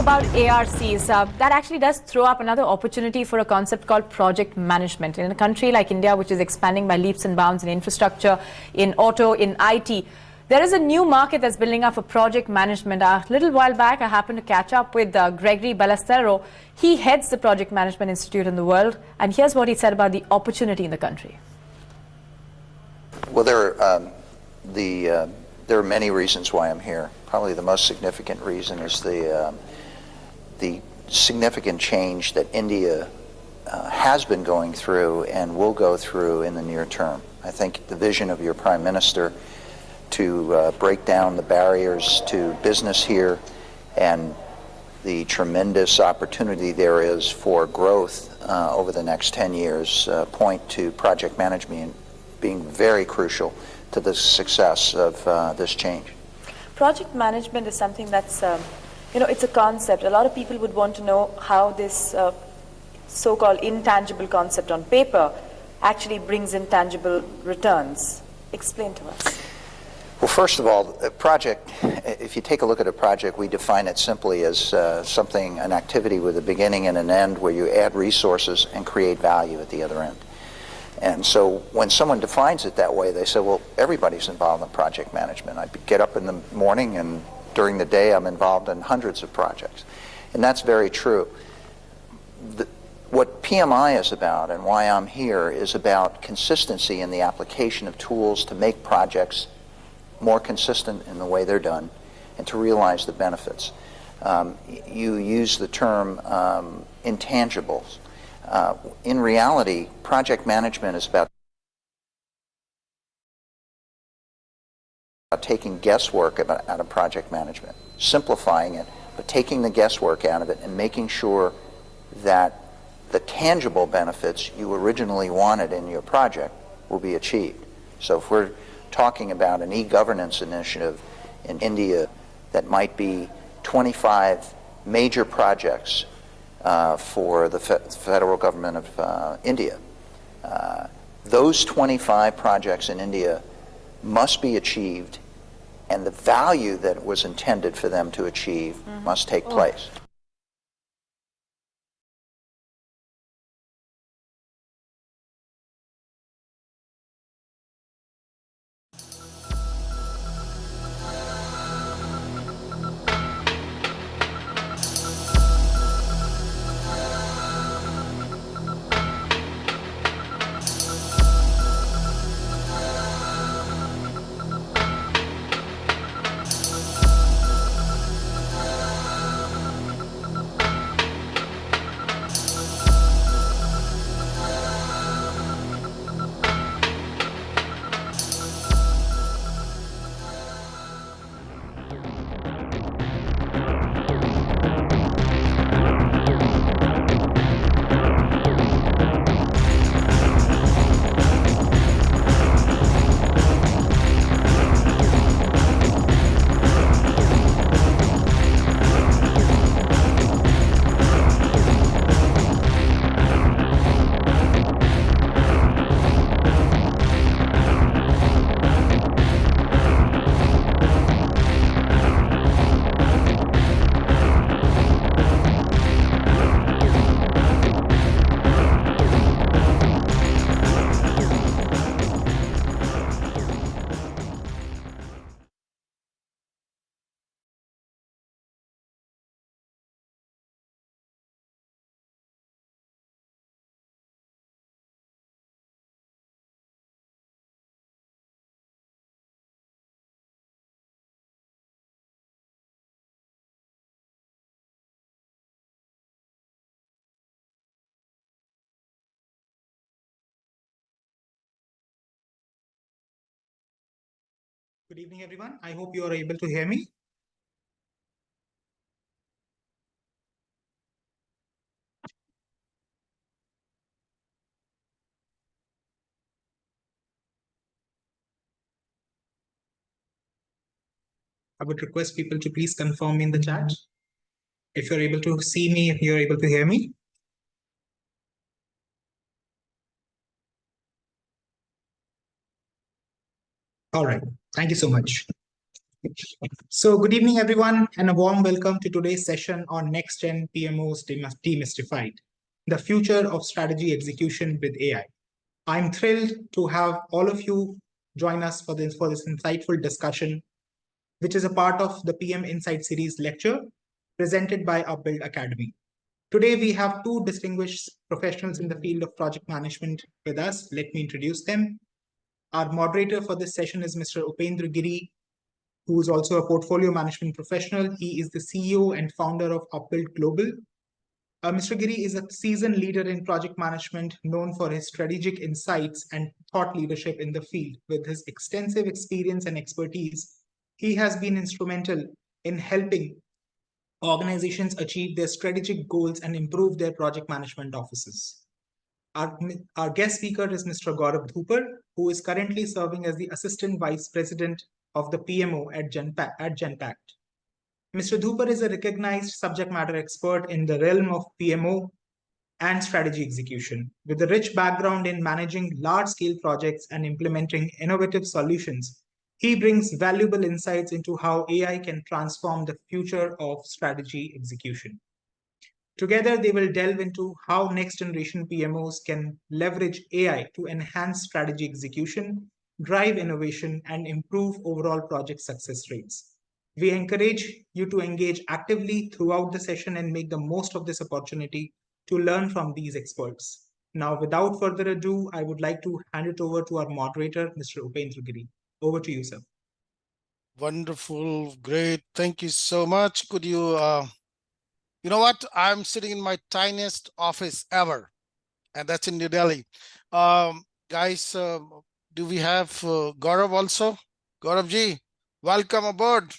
about ARCs, that actually does throw up another opportunity for a concept called project management. In a country like India, which is expanding by leaps and bounds in infrastructure, in auto, in IT, there is a new market that's building up for project management. A little while back, I happened to catch up with Gregory Ballestero. He heads the Project Management Institute in the world, and here's what he said about the opportunity in the country. Well, there are many reasons why I'm here. Probably the most significant reason is the significant change that India has been going through and will go through in the near term. I think the vision of your Prime Minister to break down the barriers to business here and the tremendous opportunity there is for growth over the next 10 years point to project management being very crucial to the success of this change. Project management is something that's, it's a concept. A lot of people would want to know how this so-called intangible concept on paper actually brings in tangible returns. Explain to us. Well, first of all, a project, if you take a look at a project, we define it simply as an activity with a beginning and an end where you add resources and create value at the other end. And so when someone defines it that way, they say, well, everybody's involved in project management. I get up in the morning and during the day I'm involved in hundreds of projects. And that's very true. What PMI is about and why I'm here is about consistency in the application of tools to make projects more consistent in the way they're done and to realize the benefits. You use the term intangibles. In reality, project management is about taking guesswork out of project management, simplifying it, but taking the guesswork out of it and making sure that the tangible benefits you originally wanted in your project will be achieved. So if we're talking about an e-governance initiative in India that might be 25 major projects for the federal government of India. Those 25 projects in India must be achieved, and the value that was intended for them to achieve must take place. Good evening, everyone. I hope you are able to hear me. I would request people to please confirm me in the chat. If you're able to see me, if you're able to hear me. All right. Thank you so much. So good evening, everyone, and a warm welcome to today's session on Next Gen PMOs Demystified, the future of strategy execution with AI. I'm thrilled to have all of you join us for this insightful discussion, which is a part of the PM Insight series lecture presented by UpBuild Academy. Today, we have two distinguished professionals in the field of project management with us. Let me introduce them. Our moderator for this session is Mr. Upendra Giri, who is also a portfolio management professional. He is the CEO and founder of UpBuild Global. Mr. Giri is a seasoned leader in project management, known for his strategic insights and thought leadership in the field. With his extensive experience and expertise, he has been instrumental in helping organizations achieve their strategic goals and improve their project management offices. Our guest speaker is Mr. Gaurav Dhupar, who is currently serving as the Assistant Vice President of the PMO at Genpact. Mr. Dhupar is a recognized subject matter expert in the realm of PMO and strategy execution. With a rich background in managing large-scale projects and implementing innovative solutions, he brings valuable insights into how AI can transform the future of strategy execution. Together, they will delve into how next-generation PMOs can leverage AI to enhance strategy execution, drive innovation, and improve overall project success rates. We encourage you to engage actively throughout the session and make the most of this opportunity to learn from these experts. Now, without further ado, I would like to hand it over to our moderator, Mr. Upendra Giri. Over to you, sir. Wonderful, great. Thank you so much. Could you, you know what? I'm sitting in my tiniest office ever, and that's in New Delhi. Guys, do we have Gaurav also? Gaurav ji, welcome aboard.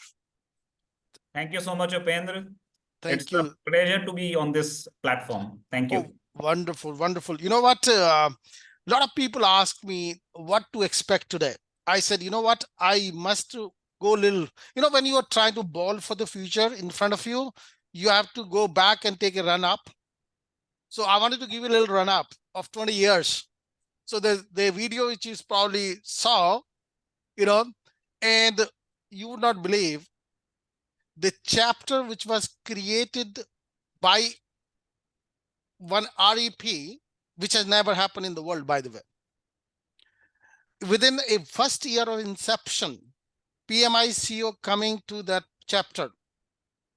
Thank you so much, Upendra. Thank you. It's a pleasure to be on this platform. Thank you. Oh, wonderful, wonderful. You know what? A lot of people ask me what to expect today. I said, you know what? I must go a little, you know, when you are trying to bowl for the future in front of you, you have to go back and take a run up. So I wanted to give you a little run up of 20 years. So the video which you probably saw, you know, and you would not believe the chapter which was created by one REP, which has never happened in the world, by the way. Within a first year of inception, PMI CEO coming to that chapter,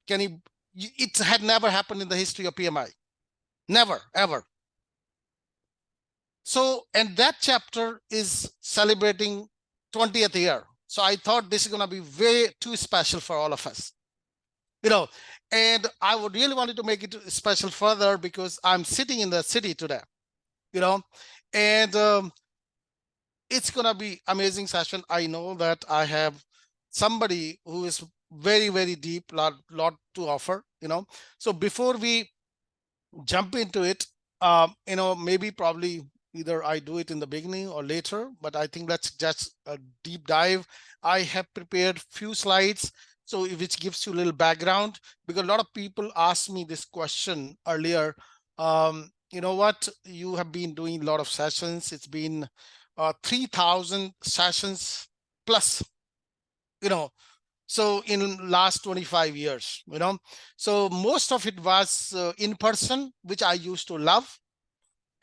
it had never happened in the history of PMI. Never, ever. So, and that chapter is celebrating 20th year. So I thought this is going to be way too special for all of us. You know, and I would really wanted to make it special further because I'm sitting in the city today, you know, and it's going to be amazing session. I know that I have somebody who is very, very deep, lot to offer, you know. So before we jump into it, you know, maybe probably either I do it in the beginning or later, but I think let's just a deep dive. I have prepared few slides, so which gives you a little background, because a lot of people asked me this question earlier. You know what, you have been doing a lot of sessions. It's been 3,000 sessions plus, you know, so in last 25 years, you know, so most of it was in person, which I used to love.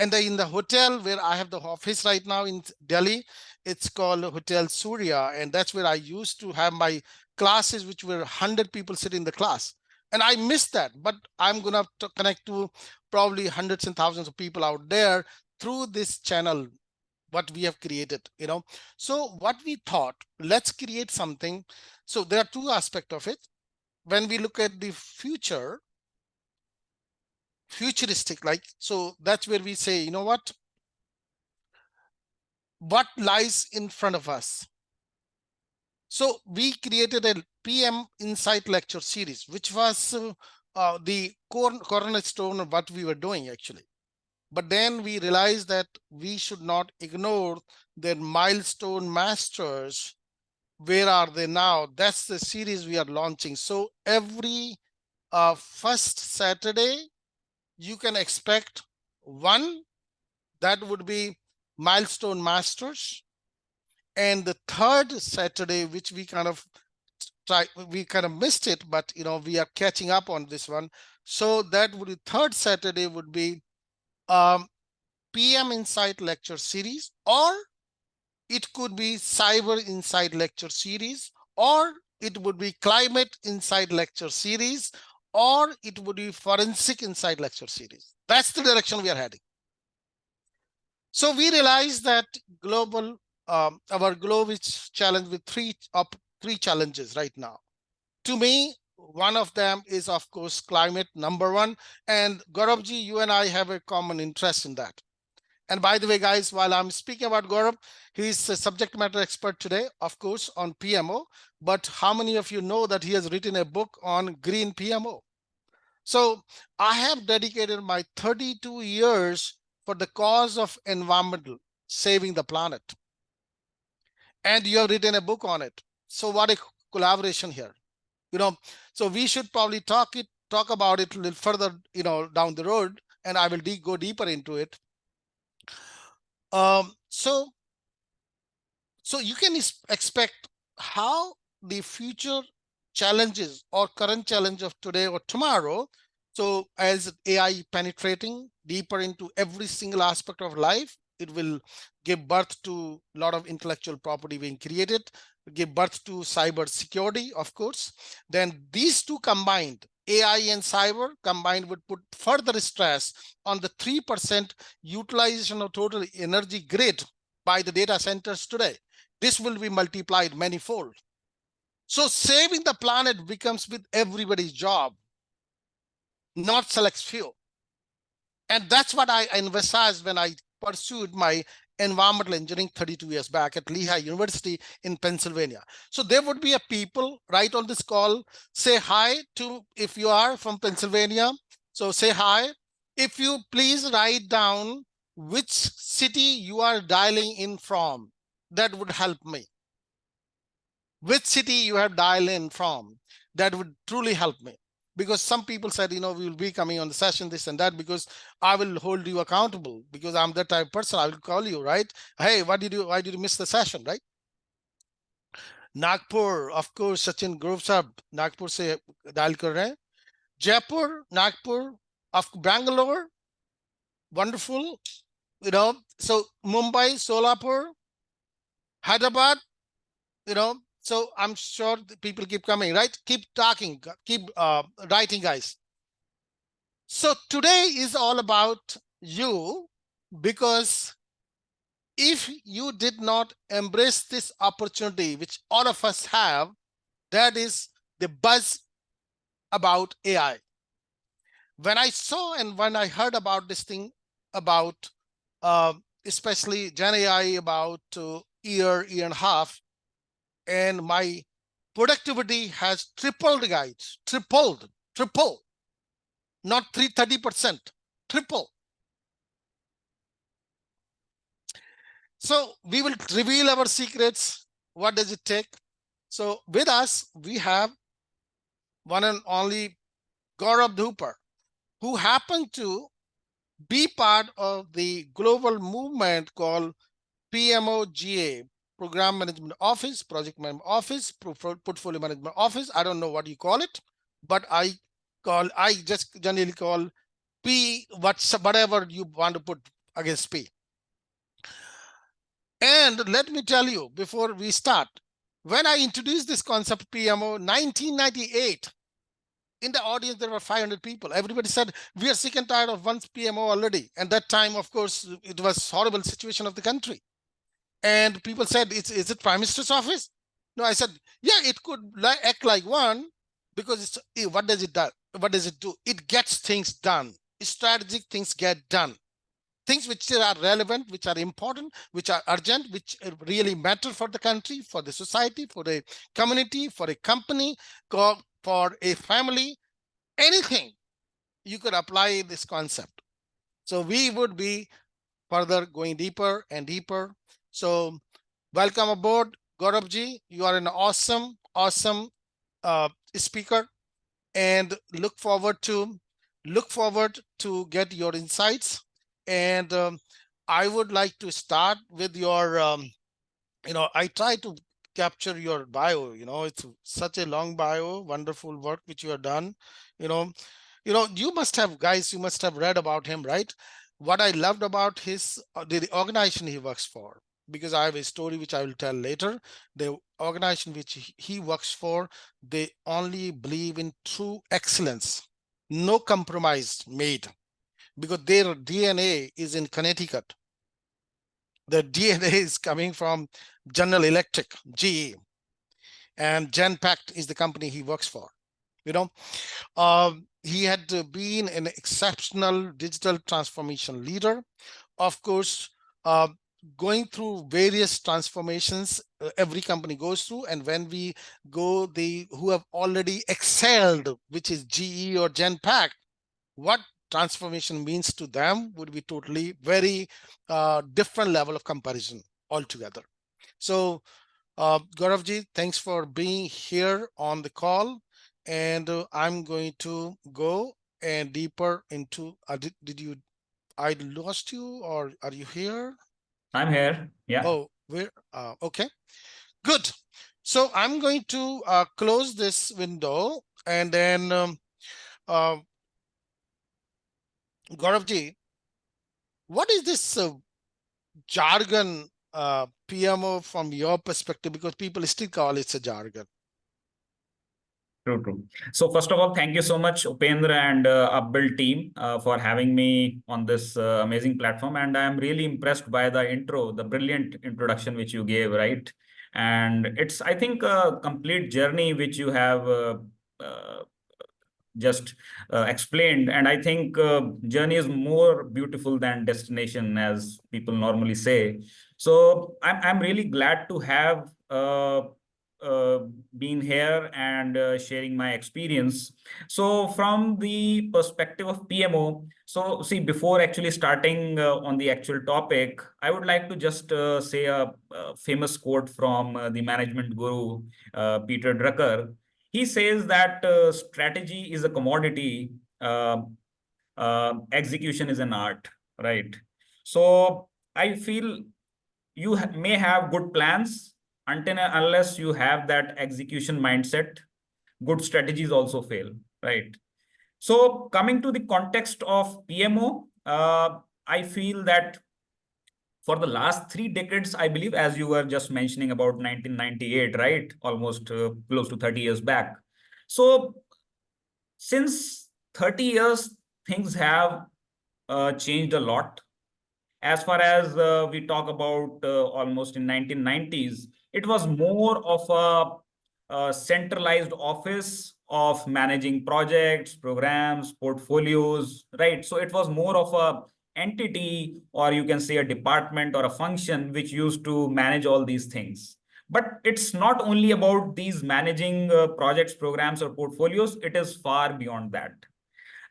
And in the hotel where I have the office right now in Delhi, it's called Hotel Surya. And that's where I used to have my classes, which were 100 people sitting in the class. And I miss that, but I'm going to connect to probably hundreds and thousands of people out there through this channel, what we have created, you know. So what we thought, let's create something. So there are two aspects of it. When we look at the future, futuristic, like, so that's where we say, you know what lies in front of us. So we created a PM Insight lecture series, which was the cornerstone of what we were doing actually. But then we realized that we should not ignore their milestone masters. Where are they now? That's the series we are launching. So every first Saturday, you can expect one that would be milestone masters. And the third Saturday, which we kind of we kind of missed it, but we are catching up on this one. So that would be third Saturday would be PM Insight lecture series, or it could be Cyber Insight lecture series, or it would be Climate Insight lecture series, or it would be Forensic Insight lecture series. That's the direction we are heading. So we realize that our globe is challenged with three challenges right now. To me, one of them is, of course, climate, number one. And Gauravji, you and I have a common interest in that. And by the way, guys, while I'm speaking about Gaurav, he's a subject matter expert today, of course, on PMO. But how many of you know that he has written a book on green PMO? So I have dedicated my 32 years for the cause of environmental, saving the planet. And you have written a book on it. So what a collaboration here. So we should probably talk about it a little further, down the road, and I will go deeper into it. So you can expect how the future challenges or current challenge of today or tomorrow. So as AI penetrating deeper into every single aspect of life, it will give birth to a lot of intellectual property being created, give birth to cyber security, of course. Then these two combined, AI and cyber combined, would put further stress on the 3% utilization of total energy grid by the data centers today. This will be multiplied manifold. So saving the planet becomes with everybody's job, not select few. And that's what I emphasized when I pursued my environmental engineering 32 years back at Lehigh University in Pennsylvania. So there would be a people right on this call. Say hi to, if you are from Pennsylvania. So say hi. If you please write down which city you are dialing in from, that would help me. Which city you have dialed in from, that would truly help me. Because some people said, we will be coming on the session, this and that, because I will hold you accountable, because I'm that type of person. I will call you, right? Hey, why did you miss the session, right? Nagpur, of course, Sachin Grove Sahab, Nagpur se dial kar rahe. Jaipur, Nagpur, of Bangalore, wonderful. So Mumbai, Solapur, Hyderabad, so I'm sure people keep coming, right? Keep talking, keep writing, guys. So today is all about you, because if you did not embrace this opportunity, which all of us have, that is the buzz about AI. When I saw and when I heard about this thing about especially Gen AI about year and a half, and my productivity has tripled, guys, triple, not 30%, triple. So we will reveal our secrets. What does it take? So with us, we have one and only Gaurav Dhuper, who happened to be part of the global movement called PMOGA, Program Management Office, Project Management Office, Portfolio Management Office. I don't know what you call it, but I just generally call P, whatever you want to put against P. And let me tell you, before we start, when I introduced this concept PMO 1998, in the audience, there were 500 people. Everybody said, we are sick and tired of one PMO already. And that time, of course, it was horrible situation of the country. And people said, is it Prime Minister's office? No, I said, yeah, it could act like one, because what does it do? What does it do? It gets things done. Strategic things get done. Things which are relevant, which are important, which are urgent, which really matter for the country, for the society, for the community, for a company, for a family, anything, you could apply this concept. So we would be further going deeper and deeper. So welcome aboard, Gauravji. You are an awesome speaker, and look forward to get your insights. And I would like to start with your, I try to capture your bio. It's such a long bio, wonderful work which you have done. You know, you must have, guys, you must have read about him, right? What I loved about his the organization he works for, because I have a story which I will tell later. The organization which he works for, they only believe in true excellence, no compromise made, because their DNA is in Connecticut. The DNA is coming from General Electric, GE, and Genpact is the company he works for. He had been an exceptional digital transformation leader. Of course, going through various transformations every company goes through, and when we go, they who have already excelled, which is GE or Genpact, what transformation means to them would be totally very different level of comparison altogether. So Gauravji, thanks for being here on the call. And I'm going to go and deeper into, I lost you, or are you here? I'm here. Yeah. Oh, okay, good. So I'm going to close this window, and then Gauravji, what is this jargon PMO from your perspective? Because people still call it a jargon. True, true. So first of all, thank you so much, Upendra and UpBuild team for having me on this amazing platform. And I'm really impressed by the intro, the brilliant introduction which you gave, right? And it's, I think, a complete journey which you have uh, just explained. And I think journey is more beautiful than destination, as people normally say. So I'm really glad to have uh, been here and sharing my experience. So from the perspective of PMO, so see, before actually starting on the actual topic, I would like to just say a famous quote from the management guru, Peter Drucker. He says that strategy is a commodity, uh, execution is an art, right? So I feel you may have good plans until and unless you have that execution mindset, good strategies also fail, right? So coming to the context of PMO, I feel that for the last 3 decades, I believe, as you were just mentioning about 1998, right? Almost close to 30 years back. So since 30 years, things have changed a lot. As far as we talk about almost in 1990s, it was more of a centralized office of managing projects, programs, portfolios, right? So it was more of a entity, or you can say a department or a function which used to manage all these things. But it's not only about these managing projects, programs, or portfolios. It is far beyond that.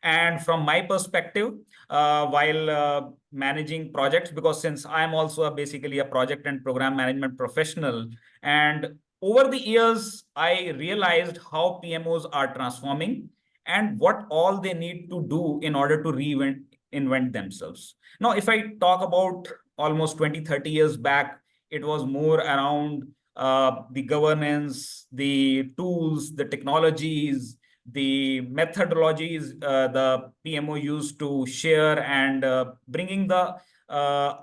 And from my perspective, while managing projects, because since I'm also basically a project and program management professional, and over the years, I realized how PMOs are transforming and what all they need to do in order to invent themselves. Now, if I talk about almost 20, 30 years back, it was more around the governance, the tools, the technologies, the methodologies the PMO used to share, and bringing the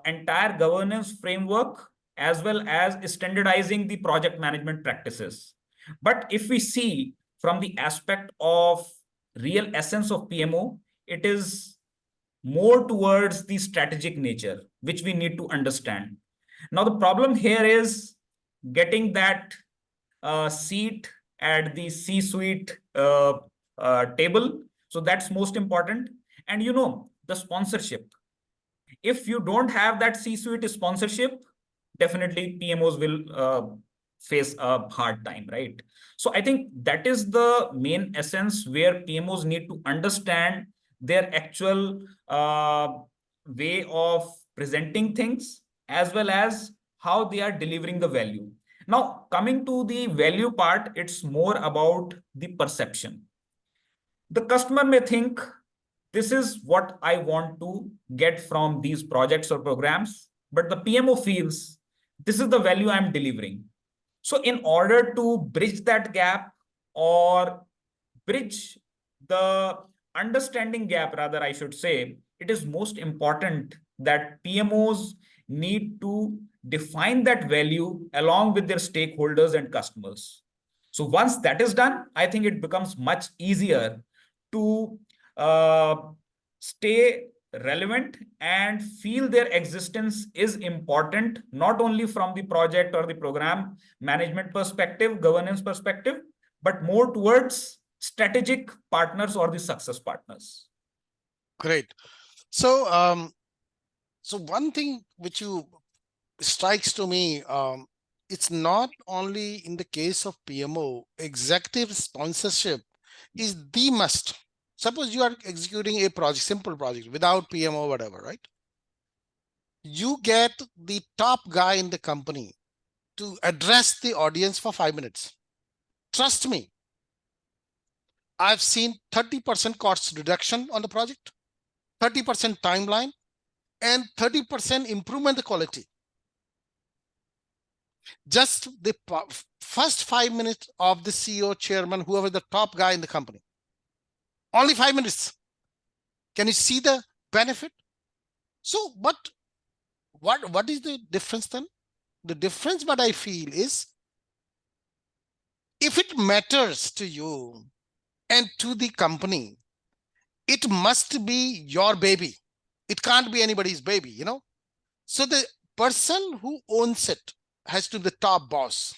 entire governance framework as well as standardizing the project management practices. But if we see from the aspect of real essence of PMO, it is more towards the strategic nature, which we need to understand. Now, the problem here is getting that seat at the C-suite table. So that's most important. And the sponsorship. If you don't have that C-suite sponsorship, definitely PMOs will face a hard time, right? So I think that is the main essence where PMOs need to understand their actual way of presenting things, as well as how they are delivering the value. Now, coming to the value part, it's more about the perception. The customer may think, this is what I want to get from these projects or programs, but the PMO feels, this is the value I'm delivering. So in order to bridge that gap or bridge the understanding gap, rather, I should say, it is most important that PMOs need to define that value along with their stakeholders and customers. So once that is done, I think it becomes much easier to stay relevant and feel their existence is important, not only from the project or the program management perspective, governance perspective, but more towards strategic partners or the success partners. Great. So, so one thing which you strikes to me, it's not only in the case of PMO, executive sponsorship is the must. Suppose you are executing a project, simple project without PMO, whatever, right? You get the top guy in the company to address the audience for 5 minutes. Trust me, I've seen 30% cost reduction on the project, 30% timeline, and 30% improvement in quality. Just the first 5 minutes of the CEO, chairman, whoever the top guy in the company. Only 5 minutes. Can you see the benefit? So, but what is the difference then? The difference, what I feel is, if it matters to you and to the company, it must be your baby. It can't be anybody's baby, you know? So the person who owns it has to be the top boss.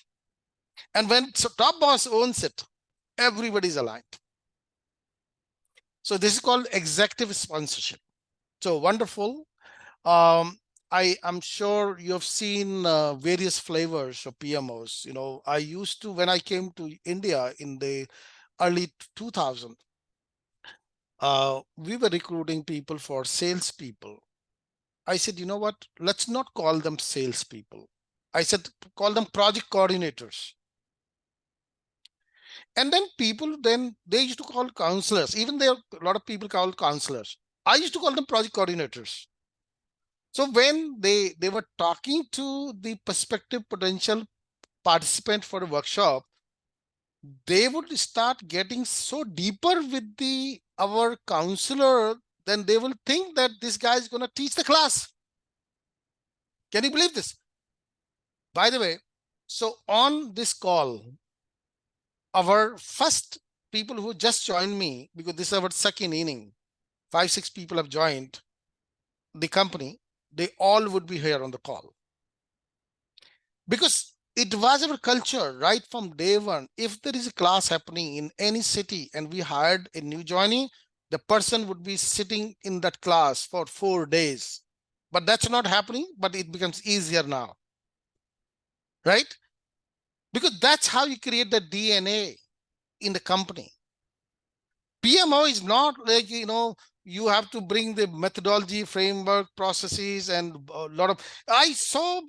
And when top boss owns it, everybody's aligned. So this is called executive sponsorship. So wonderful. I am sure you have seen various flavors of PMOs. You know, I used to, when I came to India in the early 2000s, we were recruiting people for salespeople. I said, you know what? Let's not call them salespeople. I said, call them project coordinators. And then people, then they used to call counselors. Even there, a lot of people call counselors. I used to call them project coordinators. So when they were talking to the prospective potential participant for a workshop, they would start getting so deeper with our counselor, then they will think that this guy is going to teach the class. Can you believe this? By the way, so on this call, our first people who just joined me, because this is our second inning, 5-6 people have joined the company, they all would be here on the call. Because it was our culture right from day one. If there is a class happening in any city and we hired a new joinee, the person would be sitting in that class for 4 days. But that's not happening, but it becomes easier now, right? Because that's how you create the DNA in the company. PMO is not like, you know, you have to bring the methodology, framework, processes, and a lot of, I saw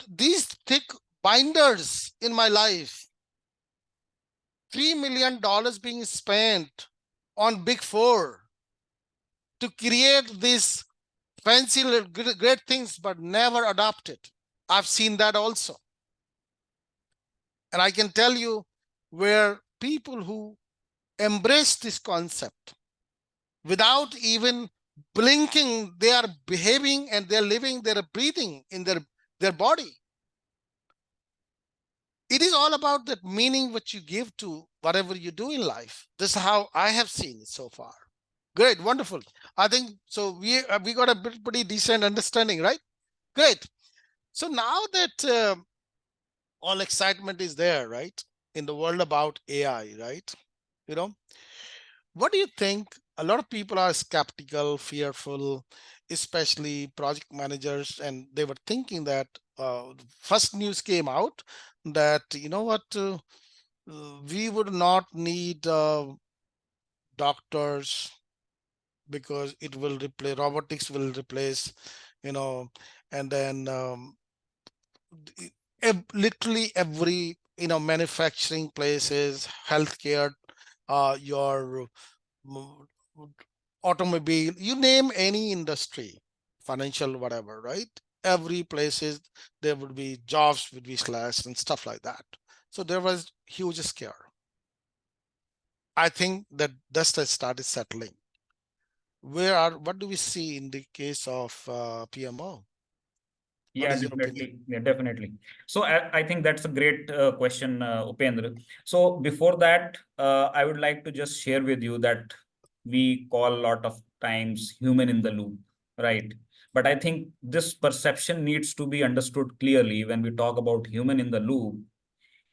these thick binders in my life. $3 million being spent on Big Four to create these fancy great things, but never adopted. I've seen that also. And I can tell you where people who embrace this concept without even blinking, they are behaving and they're living, they're breathing in their body. It is all about that meaning which you give to whatever you do in life. This is how I have seen it so far. Great, wonderful. I think so. We got a pretty decent understanding, right? Great. So now that all excitement is there, right, in the world about AI, right? You know, what do you think? A lot of people are skeptical, fearful, especially project managers, and they were thinking that first news came out that, you know what, we would not need doctors because it will replace, robotics will replace, you know, and then literally every, you know, manufacturing places, healthcare, your automobile, you name any industry, financial, whatever, right? every places there would be jobs would be slashed and stuff like that. So there was huge scare. I think that dust has started settling. What do we see in the case of PMO? What Yeah, is your opinion? definitely. Yeah, definitely. So I think that's a great question, Upendra. So before that, I would like to just share with you that we call a lot of times human in the loop, right? But I think this perception needs to be understood clearly when we talk about human in the loop.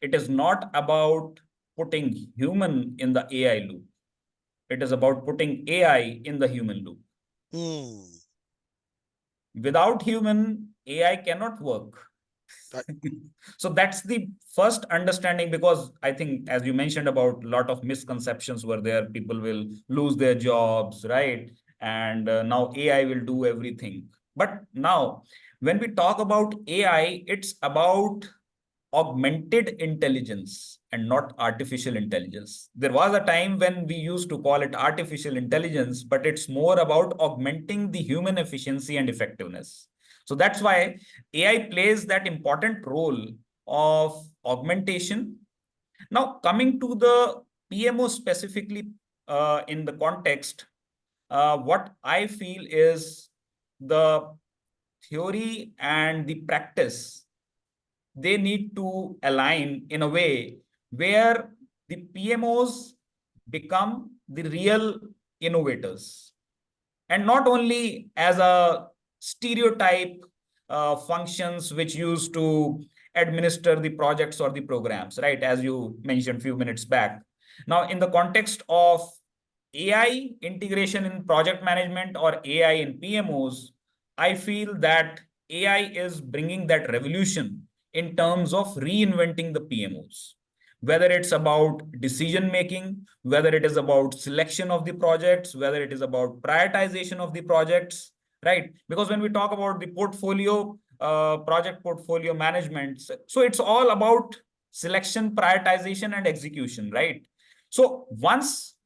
It is not about putting human in the AI loop. It is about putting AI in the human loop. Hmm. Without human, AI cannot work. That- So that's the first understanding, because I think, as you mentioned, about a lot of misconceptions were there. People will lose their jobs, right? And now AI will do everything. But now, when we talk about AI, it's about augmented intelligence and not artificial intelligence. There was a time when we used to call it artificial intelligence, but it's more about augmenting the human efficiency and effectiveness. So that's why AI plays that important role of augmentation. Now, coming to the PMO specifically in the context, what I feel is the theory and the practice, they need to align in a way where the PMOs become the real innovators, and not only as a stereotype functions which used to administer the projects or the programs, right? As you mentioned a few minutes back. Now, in the context of AI integration in project management or AI in PMOs, I feel that AI is bringing that revolution in terms of reinventing the PMOs. Whether it's about decision making, whether it is about selection of the projects, whether it is about prioritization of the projects, right? Because when we talk about the portfolio, project portfolio management, so it's all about selection, prioritization, and execution, right? So once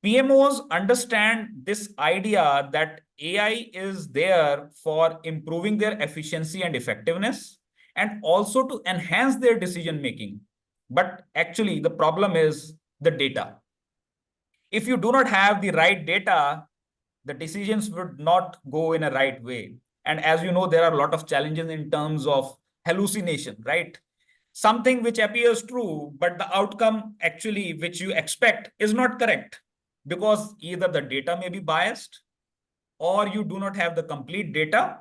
PMOs understand this idea that AI is there for improving their efficiency and effectiveness, and also to enhance their decision making. But actually, the problem is the data. If you do not have the right data, the decisions would not go in a right way. And as you know, there are a lot of challenges in terms of hallucination, right? Something which appears true, but the outcome actually which you expect is not correct, because either the data may be biased, or you do not have the complete data,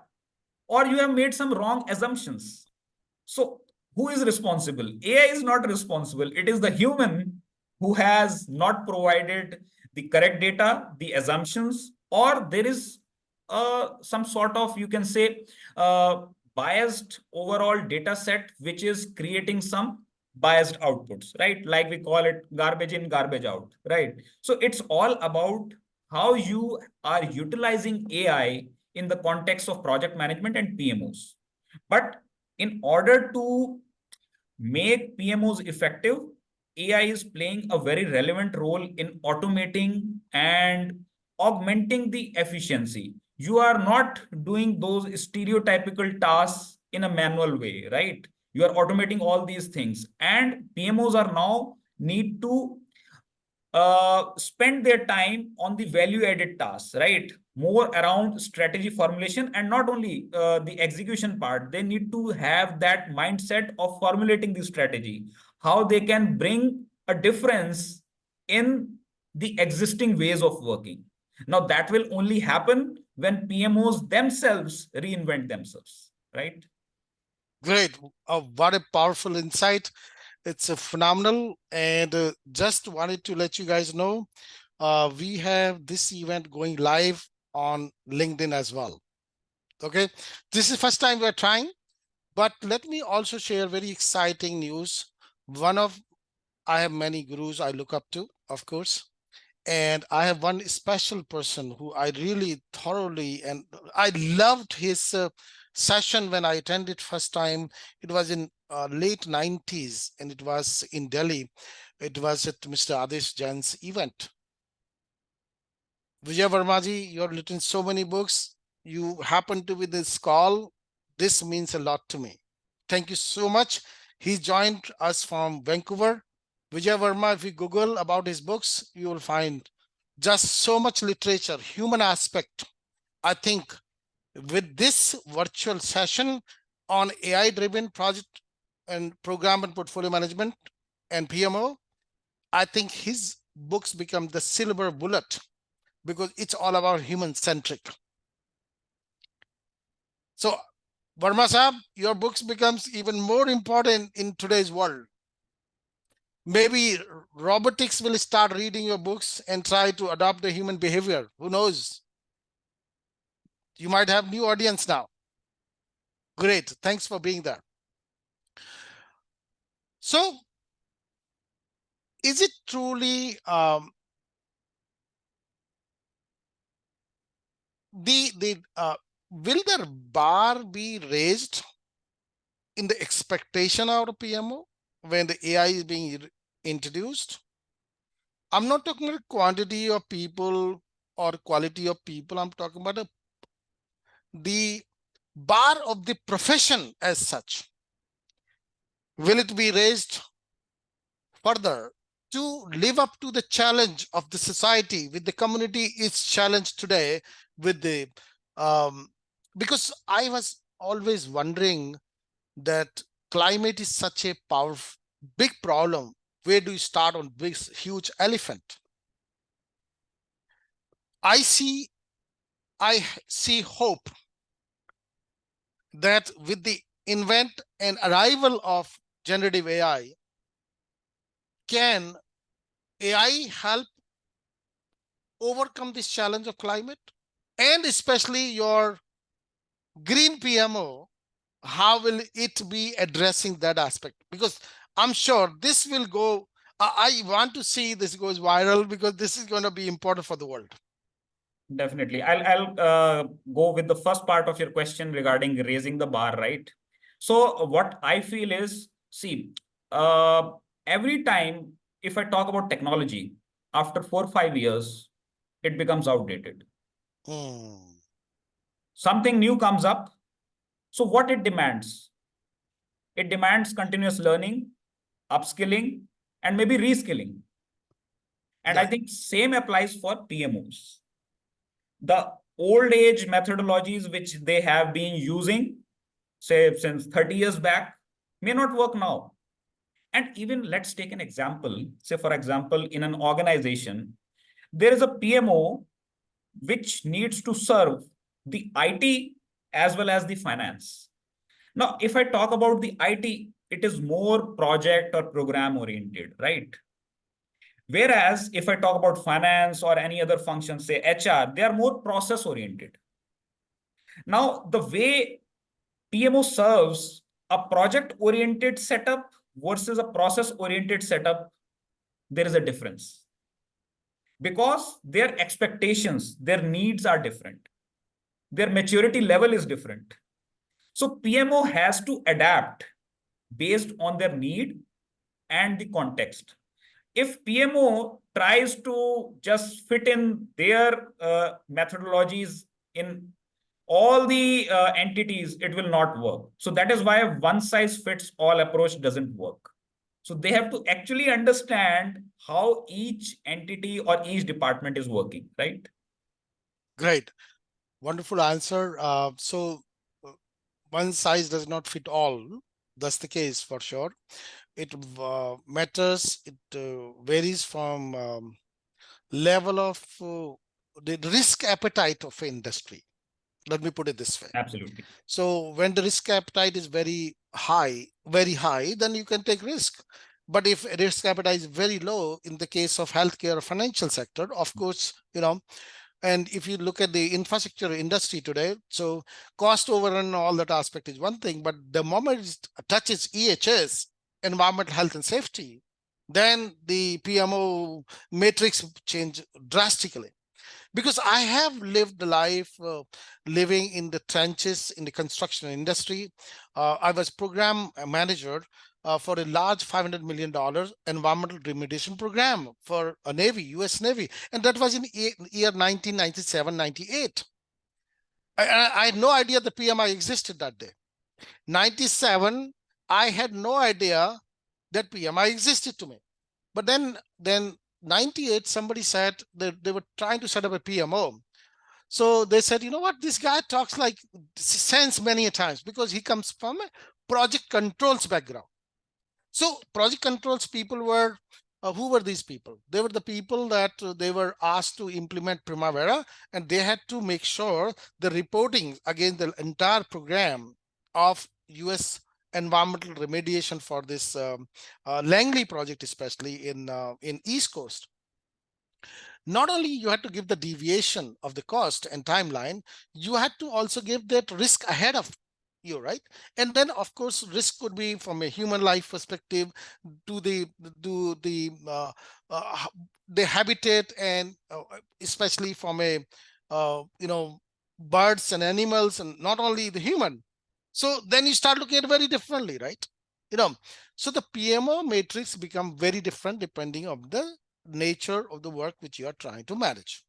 or you have made some wrong assumptions. So who is responsible? AI is not responsible. It is the human who has not provided the correct data, the assumptions, or there is some sort of, you can say, biased overall data set, which is creating some biased outputs, right? Like we call it garbage in, garbage out, right? So it's all about how you are utilizing AI in the context of project management and PMOs. But in order to make PMOs effective, AI is playing a very relevant role in automating and augmenting the efficiency. You are not doing those stereotypical tasks in a manual way, right? You are automating all these things, and PMOs are now need to spend their time on the value added tasks, right? More around strategy formulation, and not only the execution part. They need to have that mindset of formulating the strategy, how they can bring a difference in the existing ways of working. Now, that will only happen when PMOs themselves reinvent themselves, right? Great. What a powerful insight. It's a phenomenal. And just wanted to let you guys know, we have this event going live on LinkedIn as well. Okay. This is first time we're trying, but let me also share very exciting news. I have many gurus I look up to, of course. And I have one special person who I really thoroughly, and I loved his session when I attended first time. It was in late 90s and it was in Delhi. It was at Mr. Adesh Jain's event. Vijay Vermaji, you've written so many books. You happen to be this call. This means a lot to me. Thank you so much. He joined us from Vancouver. Vijay Verma, if you Google about his books, you will find just so much literature, human aspect. I think with this virtual session on AI-driven project and program and portfolio management and PMO, I think his books become the silver bullet because it's all about human-centric. So, Verma Saab, your books becomes even more important in today's world. Maybe robotics will start reading your books and try to adopt the human behavior. Who knows? You might have new audience now. Great. Thanks for being there. So, is it truly will the bar be raised in the expectation of a PMO when the AI is being introduced? I'm not talking about quantity of people or quality of people. I'm talking about the bar of the profession as such. Will it be raised further to live up to the challenge of the society with the community is challenged today with the because I was always wondering that climate is such a powerful big problem. Where do you start on this huge elephant? I see hope that with the invent and arrival of generative AI, can AI help overcome this challenge of climate? And especially your green PMO, how will it be addressing that aspect? Because I'm sure this will go, I want to see this goes viral because this is going to be important for the world. Definitely. I'll go with the first part of your question regarding raising the bar, right? So what I feel is, see, every time if I talk about technology, after 4 or 5 years, it becomes outdated. Something new comes up. So what it demands? It demands continuous learning, upskilling, and maybe reskilling. And Yeah. I think same applies for PMOs. The old age methodologies which they have been using, say since 30 years back, may not work now. And even let's take an example. Say, for example, in an organization, there is a PMO which needs to serve the IT as well as the finance. Now, if I talk about the IT, it is more project or program oriented, right? Whereas if I talk about finance or any other function, say HR, they are more process oriented. Now, the way PMO serves a project oriented setup versus a process oriented setup, there is a difference. Because their expectations, their needs are different. Their maturity level is different. So PMO has to adapt based on their need and the context. If PMO tries to just fit in their methodologies in all the entities, it will not work. So that is why one size fits all approach doesn't work. So they have to actually understand how each entity or each department is working, right? Great. Wonderful answer. One size does not fit all. That's the case for sure. It matters. It varies from level of the risk appetite of industry. Let me put it this way. Absolutely. So when the risk appetite is very high, then you can take risk. But if risk appetite is very low, in the case of healthcare or financial sector, of course, and if you look at the infrastructure industry today, so cost overrun and all that aspect is one thing, but the moment it touches EHS, environmental health and safety, then the PMO matrix change drastically. Because I have lived the life living in the trenches in the construction industry. I was program manager for a large $500 million environmental remediation program for a Navy, US Navy. And that was in year 1997, 98. I had no idea the PMI existed that day. 97, I had no idea that PMI existed to me. But then 98, somebody said that they were trying to set up a PMO. So they said, you know what, this guy talks like sense many a times because he comes from a project controls background. So project controls people were, who were these people? They were the people that they were asked to implement Primavera, and they had to make sure the reporting against the entire program of US environmental remediation for this Langley project, especially in East Coast. Not only you had to give the deviation of the cost and timeline, you had to also give that risk ahead of you, right? And then of course risk could be from a human life perspective to the habitat, and especially from a birds and animals, and not only the human. So then you start looking at it very differently, right? So the PMO matrix become very different depending on the nature of the work which you are trying to manage.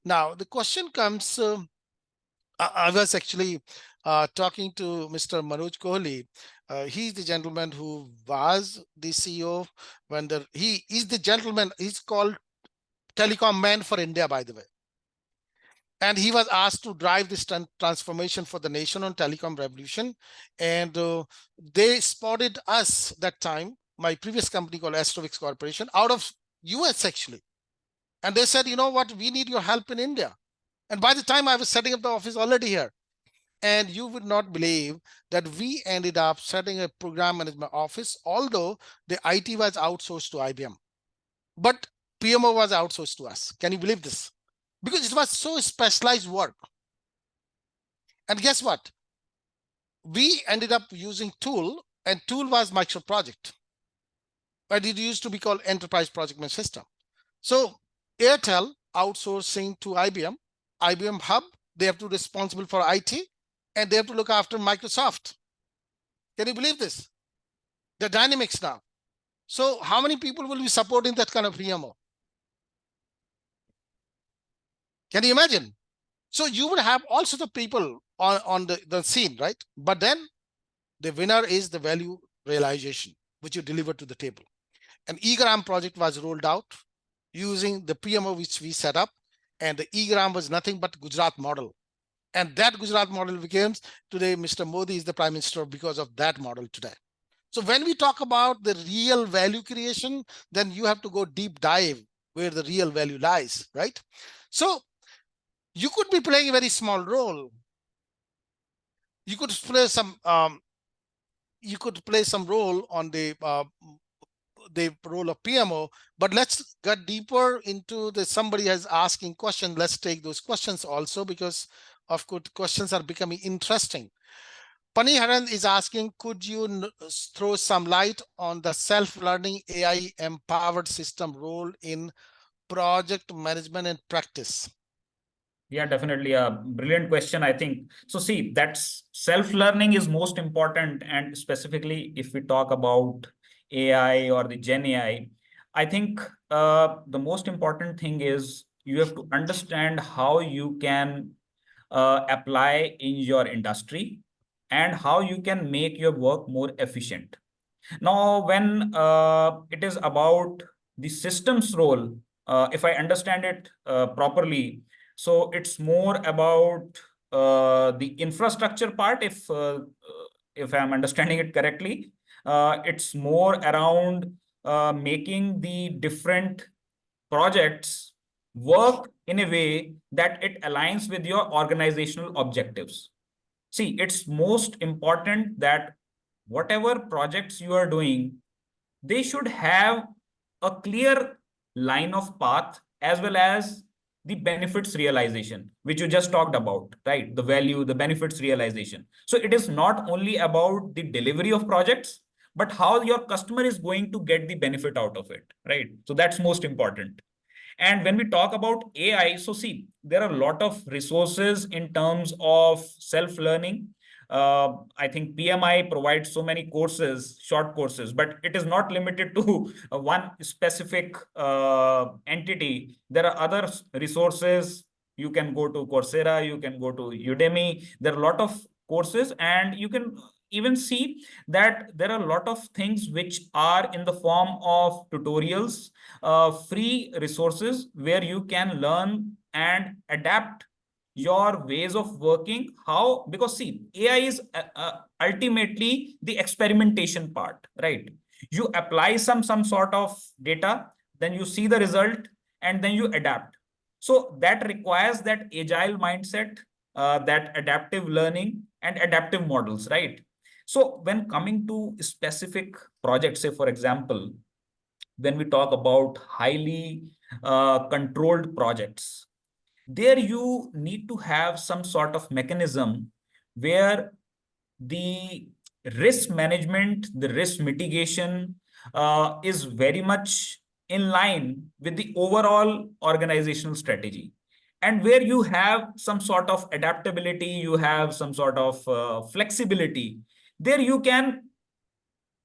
Now the question comes, I was actually talking to Mr. Manoj Kohli. He's the gentleman who was the CEO when he is the gentleman, he's called Telecom Man for India, by the way. And he was asked to drive this transformation for the nation on telecom revolution. And they spotted us that time, my previous company called Astrovix Corporation, out of US actually. And they said, you know what, we need your help in India. And by the time I was setting up the office already here, and you would not believe that we ended up setting a program management office, although the IT was outsourced to IBM, but PMO was outsourced to us. Can you believe this? Because it was so specialized work. And guess what? We ended up using tool, and tool was Microsoft Project, but it used to be called Enterprise Project Management System. So Airtel outsourcing to IBM, IBM Hub, they have to be responsible for IT, and they have to look after Microsoft. Can you believe this? The dynamics now. So how many people will be supporting that kind of PMO? Can you imagine? So you would have also the people on the scene, right? But then the winner is the value realization, which you deliver to the table. An eGram project was rolled out using the PMO which we set up, and the eGram was nothing but Gujarat model. And that Gujarat model becomes today, Mr. Modi is the prime minister because of that model today. So when we talk about the real value creation, then you have to go deep dive where the real value lies, right? So you could be playing a very small role. You could play some role on the role of PMO, but let's get deeper into the somebody has asking questions. Let's take those questions also, because of course questions are becoming interesting. Pani Haran is asking, could you throw some light on the self-learning AI empowered system role in project management and practice? Yeah, definitely a brilliant question, I think. So see, that's self-learning is most important. And specifically, if we talk about AI or the Gen AI, I think the most important thing is you have to understand how you can apply in your industry and how you can make your work more efficient. Now, when it is about the system's role, if I understand it properly, so it's more about the infrastructure part. If I'm understanding it correctly, it's more around making the different projects work in a way that it aligns with your organizational objectives. See, it's most important that whatever projects you are doing, they should have a clear line of path as well as the benefits realization, which you just talked about, right? The value, the benefits realization. So it is not only about the delivery of projects, but how your customer is going to get the benefit out of it, right? So that's most important. And when we talk about AI, so see, there are a lot of resources in terms of self-learning. I think PMI provides so many courses, short courses, but it is not limited to one specific entity. There are other resources. You can go to Coursera, you can go to Udemy. There are a lot of courses, and you can even see that there are a lot of things which are in the form of tutorials, free resources where you can learn and adapt your ways of working. How? Because see, AI is ultimately the experimentation part, right? You apply some sort of data, then you see the result, and then you adapt. So that requires that agile mindset, that adaptive learning and adaptive models, right? So when coming to specific projects, say for example, when we talk about highly controlled projects, there you need to have some sort of mechanism where the risk management, the risk mitigation is very much in line with the overall organizational strategy. And where you have some sort of adaptability, you have some sort of flexibility, there you can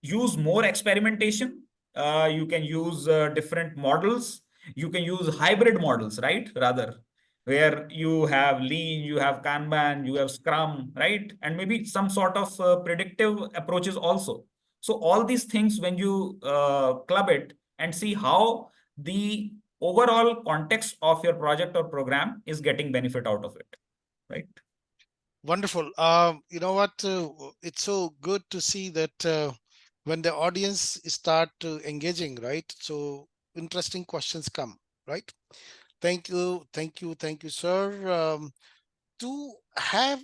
use more experimentation. You can use different models. You can use hybrid models, right? Rather, where you have lean, you have Kanban, you have Scrum, right? And maybe some sort of predictive approaches also. So all these things, when you club it and see how the overall context of your project or program is getting benefit out of it, right? Wonderful. You know what? It's so good to see that when the audience start engaging, right? So interesting questions come, right? Thank you, sir. To have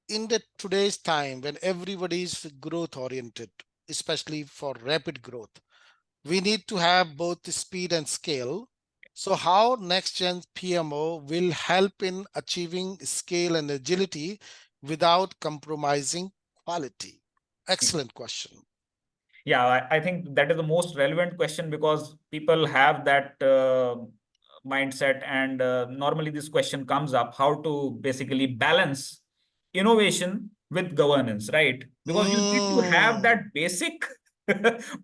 in the today's time when everybody is growth oriented, especially for rapid growth, we need to have both the speed and scale. So how next gen PMO will help in achieving scale and agility without compromising quality? Excellent question. Yeah, I think that is the most relevant question because people have that mindset, and normally this question comes up: how to basically balance innovation with governance, right? Because you need to have Mm. that basic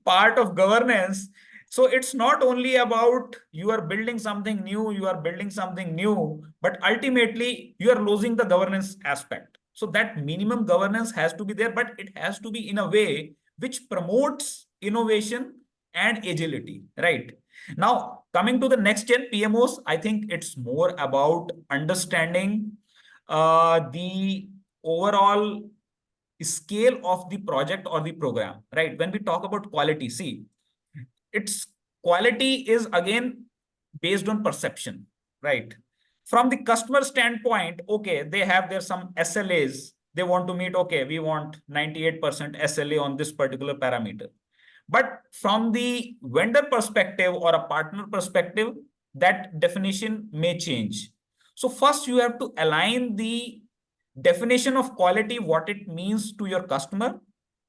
part of governance. So it's not only about you are building something new, but ultimately you are losing the governance aspect. So that minimum governance has to be there, but it has to be in a way which promotes innovation and agility, right? Now, coming to the next gen PMOs, I think it's more about understanding the overall scale of the project or the program, right? When we talk about quality, see, its quality is again based on perception, right? From the customer standpoint, okay, they have their some SLAs they want to meet. Okay, we want 98% SLA on this particular parameter. But from the vendor perspective or a partner perspective, that definition may change. So first you have to align the definition of quality, what it means to your customer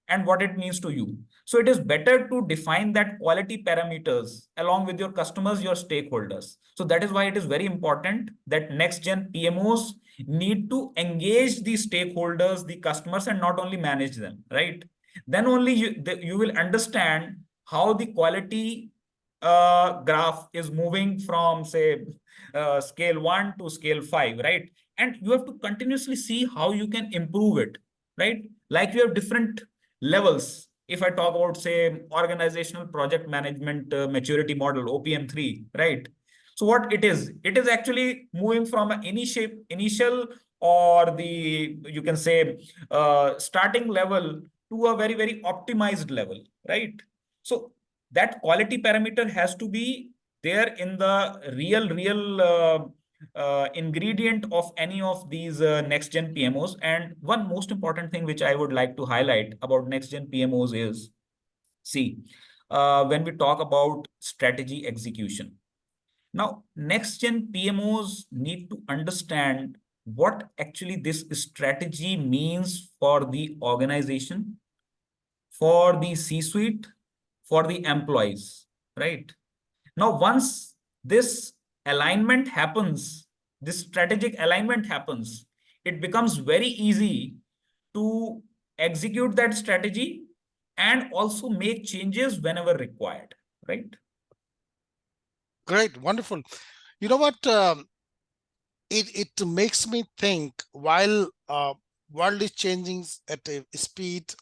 and what it means to you. So it is better to define that quality parameters along with your customers, your stakeholders. So that is why it is very important that next gen PMOs need to engage the stakeholders, the customers, and not only manage them, right? Then only you will understand how the quality graph is moving from, say, scale 1 to scale 5, right? And you have to continuously see how you can improve it, right? Like you have different levels. If I talk about, say, organizational project management maturity model, OPM3, right? So what it is actually moving from an initial, or the, you can say, starting level to a very, very optimized level, right? So that quality parameter has to be there in the real ingredient of any of these next gen PMOs. And one most important thing which I would like to highlight about next gen PMOs is, see, when we talk about strategy execution, now next gen PMOs need to understand what actually this strategy means for the organization, for the C-suite, for the employees, right? Now, once this alignment happens, this strategic alignment happens, it becomes very easy to execute that strategy and also make changes whenever required, right? Great, wonderful. You know what? It makes me think while world is changing at a speed.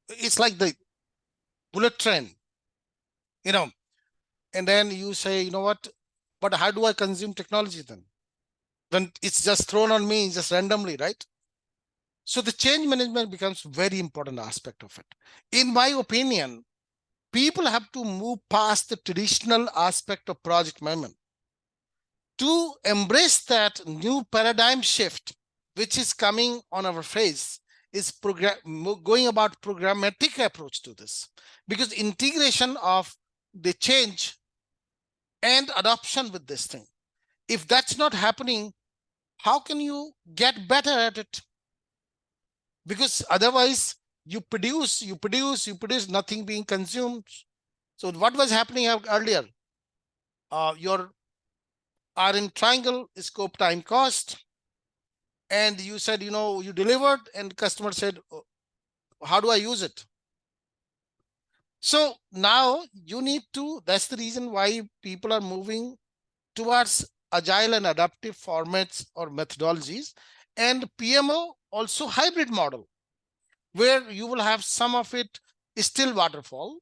It's like the bullet train, and then you say, you know what, but how do I consume technology then? When it's just thrown on me just randomly, right? So the change management becomes very important aspect of it. In my opinion, people have to move past the traditional aspect of project management to embrace that new paradigm shift, which is coming on our face, is going about programmatic approach to this, because integration of the change and adoption with this thing, if that's not happening, how can you get better at it? Because otherwise you produce, nothing being consumed. So what was happening earlier? Your are in triangle scope time cost, and you said, you delivered, and customer said, "Oh, how do I use it?" So now you need to, that's the reason why people are moving towards agile and adaptive formats or methodologies, and PMO also hybrid model, where you will have some of it is still waterfall,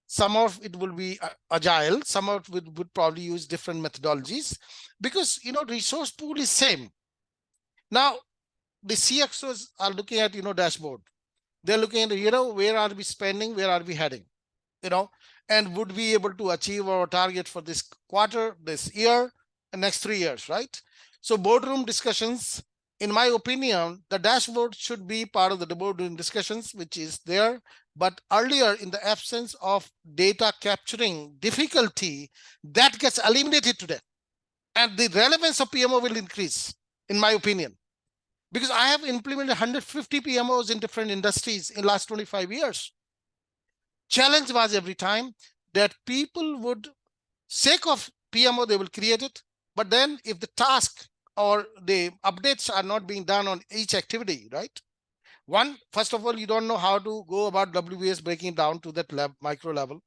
some of it will be agile, some of it would probably use different methodologies, because resource pool is same. Now the CXOs are looking at dashboard, they're looking at where are we spending, where are we heading, and would we able to achieve our target for this quarter, this year, and next 3 years, right? So boardroom discussions, in my opinion, the dashboard should be part of the boardroom discussions, which is there. But earlier, in the absence of data capturing difficulty, that gets eliminated today. And the relevance of PMO will increase, in my opinion, because I have implemented 150 PMOs in different industries in the last 25 years. Challenge was every time that people would, sake of PMO, they will create it. But then if the task or the updates are not being done on each activity, right? One, first of all, you don't know how to go about WBS breaking down to that micro level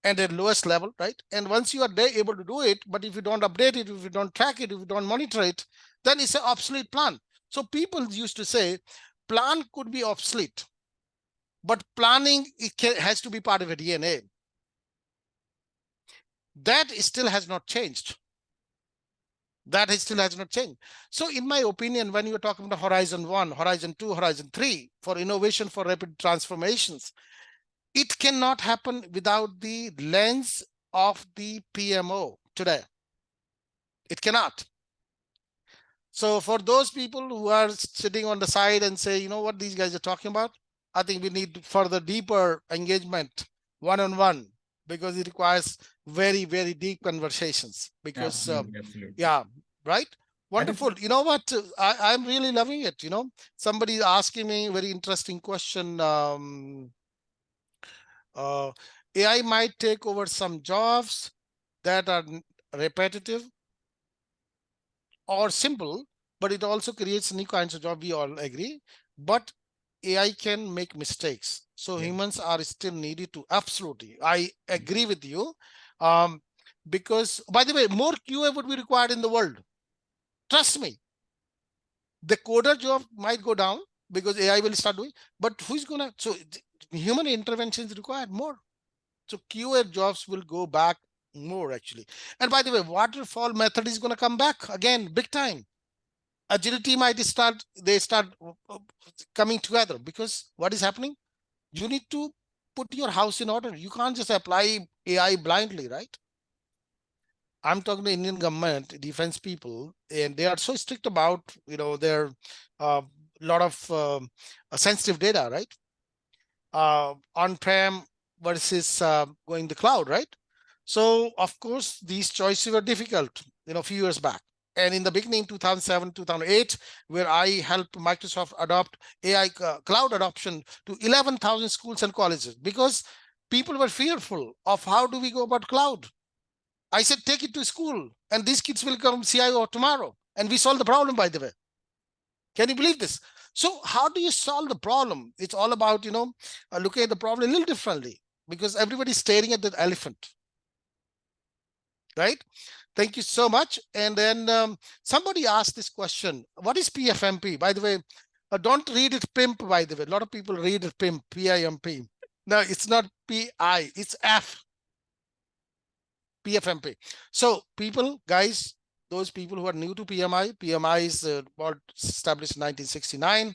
and the lowest level, right? And once you are there able to do it, but if you don't update it, if you don't track it, if you don't monitor it, then it's an obsolete plan. So people used to say plan could be obsolete, but planning, has to be part of a DNA. That still has not changed. That still has not changed. So in my opinion, when you're talking about Horizon 1, Horizon 2, Horizon 3, for innovation, for rapid transformations, it cannot happen without the lens of the PMO today. It cannot. So for those people who are sitting on the side and say, what these guys are talking about, I think we need further deeper engagement one-on-one, because it requires very, very deep conversations. Because Absolutely. yeah, right? Wonderful. You know what? I'm really loving it. Somebody is asking me a very interesting question. AI might take over some jobs that are repetitive or simple, but it also creates new kinds of jobs. We all agree. But AI can make mistakes. So humans are still needed to, absolutely. I agree with you. Because, by the way, more QA would be required in the world. Trust me. The coder job might go down because AI will start doing, but who's gonna, so human intervention is required more. So QA jobs will go back more actually. And by the way, waterfall method is gonna come back again, big time. Agility might start, they start coming together, because what is happening? You need to put your house in order. You can't just apply AI blindly, right? I'm talking to Indian government, defense people, and they are so strict about, their lot of sensitive data, right? On-prem versus going the cloud, right? So of course, these choices were difficult, a few years back. And in the beginning, 2007, 2008, where I helped Microsoft adopt AI cloud adoption to 11,000 schools and colleges, because people were fearful of how do we go about cloud. I said, take it to school, and these kids will become CIO tomorrow. And we solved the problem, by the way. Can you believe this? So how do you solve the problem? It's all about, looking at the problem a little differently, because everybody's staring at the elephant, right? Thank you so much. And then somebody asked this question, what is PFMP? By the way, Don't read it PIMP, by the way. A lot of people read it PIMP, P-I-M-P. No, it's not P-I, it's F, PFMP. So people, guys, those people who are new to PMI, PMI is established in 1969.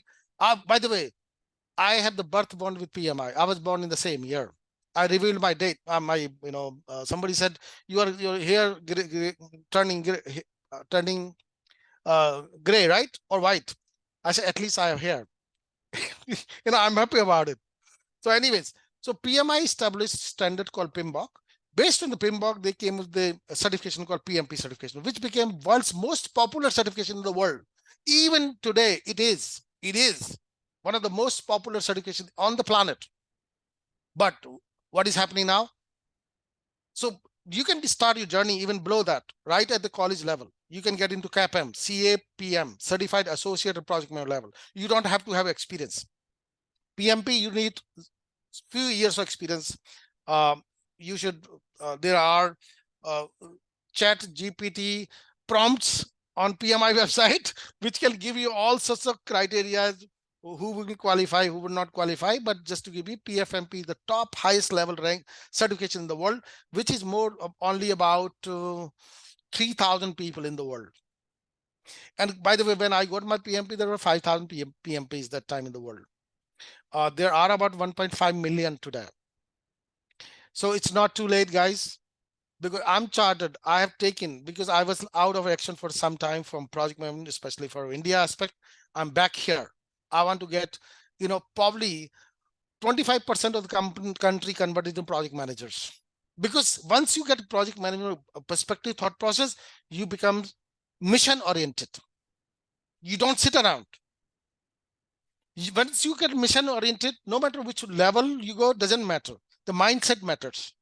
By the way, I have the birth bond with PMI. I was born in the same year. I revealed my date. Somebody said you're here turning gray, right, or white. I said at least I have hair. I'm happy about it. So, anyways, so PMI established standard called PMBOK. Based on the PMBOK, they came with the certification called PMP certification, which became world's most popular certification in the world. Even today, it is one of the most popular certifications on the planet. But what is happening now? So you can start your journey even below that, right at the college level. You can get into CAPM, CAPM, Certified Associate Project Manager level. You don't have to have experience. PMP, you need few years of experience. You should, there are chat GPT prompts on PMI website, which can give you all sorts of criteria, who will qualify, who will not qualify. But just to give you, PFMP, the top highest level rank certification in the world, which is more only about 3,000 people in the world. And by the way, when I got my PMP, there were 5,000 PMPs that time in the world. There are about 1.5 million today. So it's not too late, guys, because I'm chartered. I have taken, because I was out of action for some time from project management, especially for India aspect. I'm back here. I want to get, probably 25% of the country converted to project managers. Because once you get project management perspective, thought process, you become mission oriented. You don't sit around. Once you get mission oriented, no matter which level you go, doesn't matter. The mindset matters.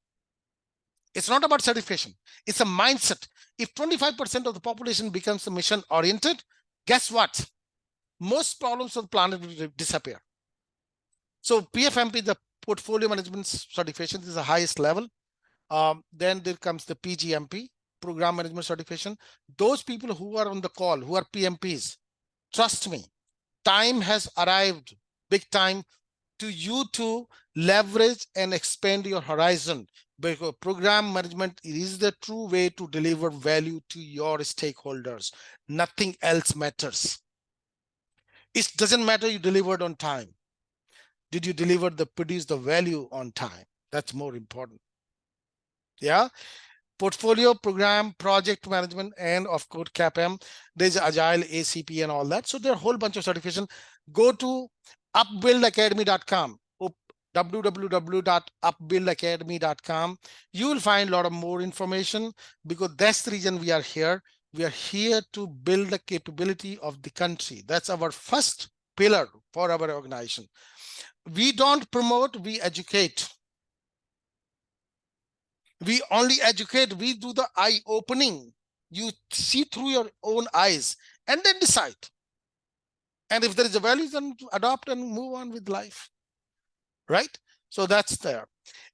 It's not about certification. It's a mindset. If 25% of the population becomes mission oriented, guess what? Most problems of the planet will disappear. So PFMP, the portfolio management certification, is the highest level. Then there comes the PGMP, program management certification. Those people who are on the call, who are PMPs, trust me, time has arrived big time to you to leverage and expand your horizon, because program management is the true way to deliver value to your stakeholders. Nothing else matters. It doesn't matter you delivered on time. Did you produce the value on time? That's more important. Yeah. Portfolio, program, project management, and of course CAPM. There's Agile, ACP, and all that. So there are a whole bunch of certification. Go to upbuildacademy.com, www.upbuildacademy.com. You will find a lot of more information, because that's the reason we are here. We are here to build the capability of the country. That's our first pillar for our organization. We don't promote, we educate. We only educate, we do the eye opening. You see through your own eyes and then decide. And if there is a value, then adopt and move on with life. Right? So that's there.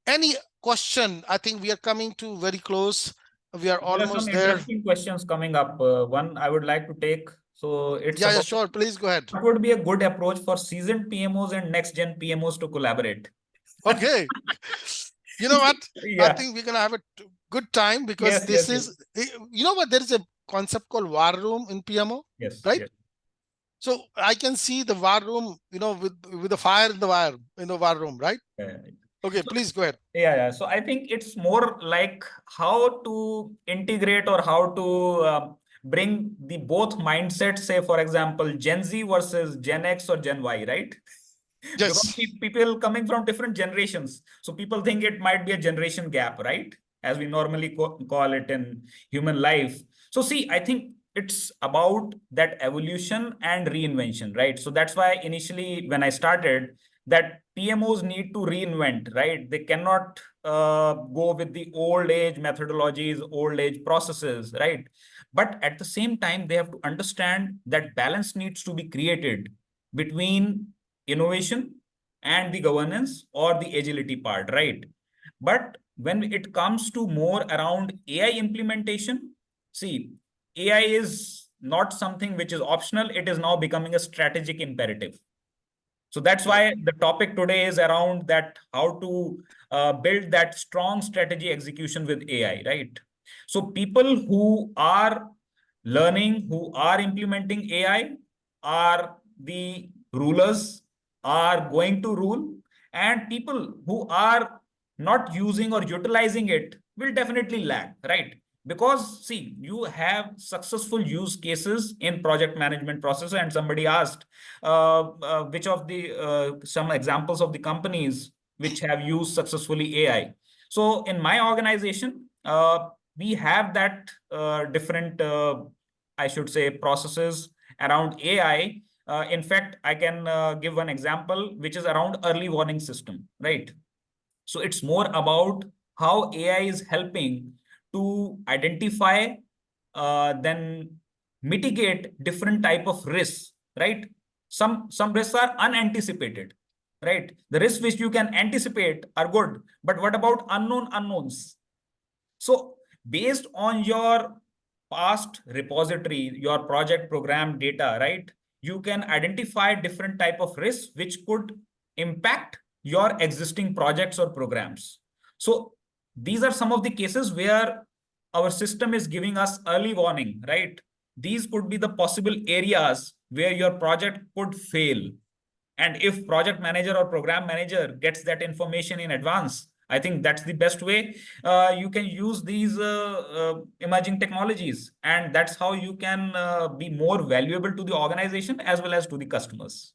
Any question? I think we are coming to very close. We are almost there. Interesting questions coming up. One I would like to take. So it's yeah, sure. Please go ahead. What would be a good approach for seasoned PMOs and next gen PMOs to collaborate? Okay. You know what? Yeah. I think we're going to have a good time, because you know what? There is a concept called war room in PMO. Yes. Right? Yes. So I can see the war room, with the fire in the war room, right? Yeah. Okay, please go ahead. Yeah. So I think it's more like how to integrate or how to bring the both mindsets, say, for example, Gen Z versus Gen X or Gen Y, right? Yes. Because people coming from different generations. So people think it might be a generation gap, right? As we normally call it in human life. So see, I think it's about that evolution and reinvention, right? So that's why initially when I started, that PMOs need to reinvent, right? They cannot go with the old age methodologies, old age processes, right? But at the same time, they have to understand that balance needs to be created between innovation and the governance or the agility part, right? But when it comes to more around AI implementation, see, AI is not something which is optional. It is now becoming a strategic imperative. So that's why the topic today is around that, how to build that strong strategy execution with AI, right? So people who are learning, who are implementing AI are the rulers, are going to rule, and people who are not using or utilizing it will definitely lag, right? Because see, you have successful use cases in project management process, and somebody asked which of the some examples of the companies which have used successfully AI. So in my organization, we have that different, I should say, processes around AI. In fact, I can give one example, which is around early warning system, right? So it's more about how AI is helping to identify, then mitigate different type of risks, right? Some risks are unanticipated, right? The risks which you can anticipate are good, but what about unknown unknowns? So based on your past repository, your project program data, right, you can identify different type of risks which could impact your existing projects or programs. So these are some of the cases where our system is giving us early warning, right? These could be the possible areas where your project could fail. And if project manager or program manager gets that information in advance, I think that's the best way. You can use these emerging technologies, and that's how you can be more valuable to the organization as well as to the customers.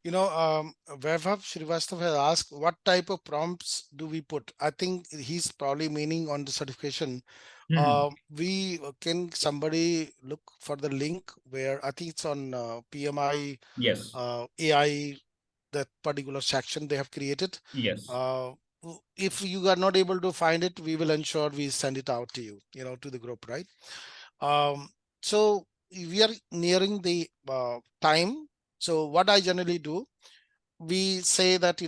Vaibhav Srivastav has asked, what type of prompts do we put? I think he's probably meaning on the certification. Somebody look for the link where I think it's on PMI Yes. AI, that particular section they have created. Yes. If you are not able to find it, we will ensure we send it out to you, to the group, right? So we are nearing the time. So what I generally do, we say that,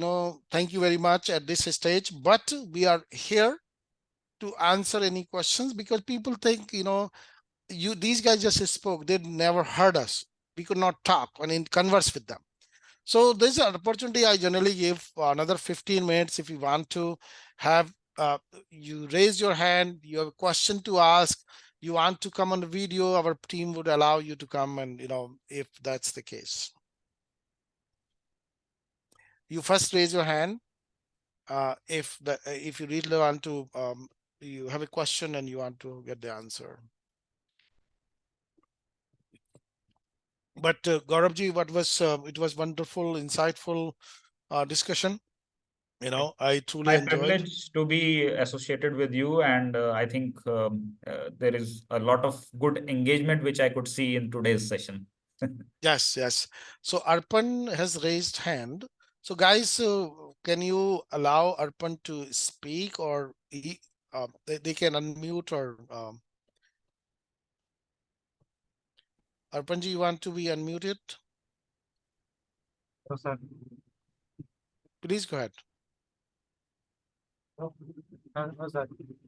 thank you very much at this stage, but we are here to answer any questions, because people think, these guys just spoke, they never heard us. We could not talk and converse with them. So this is an opportunity I generally give another 15 minutes. If you want to have, you raise your hand, you have a question to ask, you want to come on the video, our team would allow you to come, and if that's the case. You first raise your hand if you really want to, you have a question and you want to get the answer. But Gauravji, it was wonderful, insightful discussion. I truly My enjoyed. privilege to be associated with you, and I think there is a lot of good engagement which I could see in today's session. Yes. So Arpan has raised hand. So guys, can you allow Arpan to speak, or they can unmute, or Arpanji, you want to be unmuted? No, sir. Please go ahead. No, sir.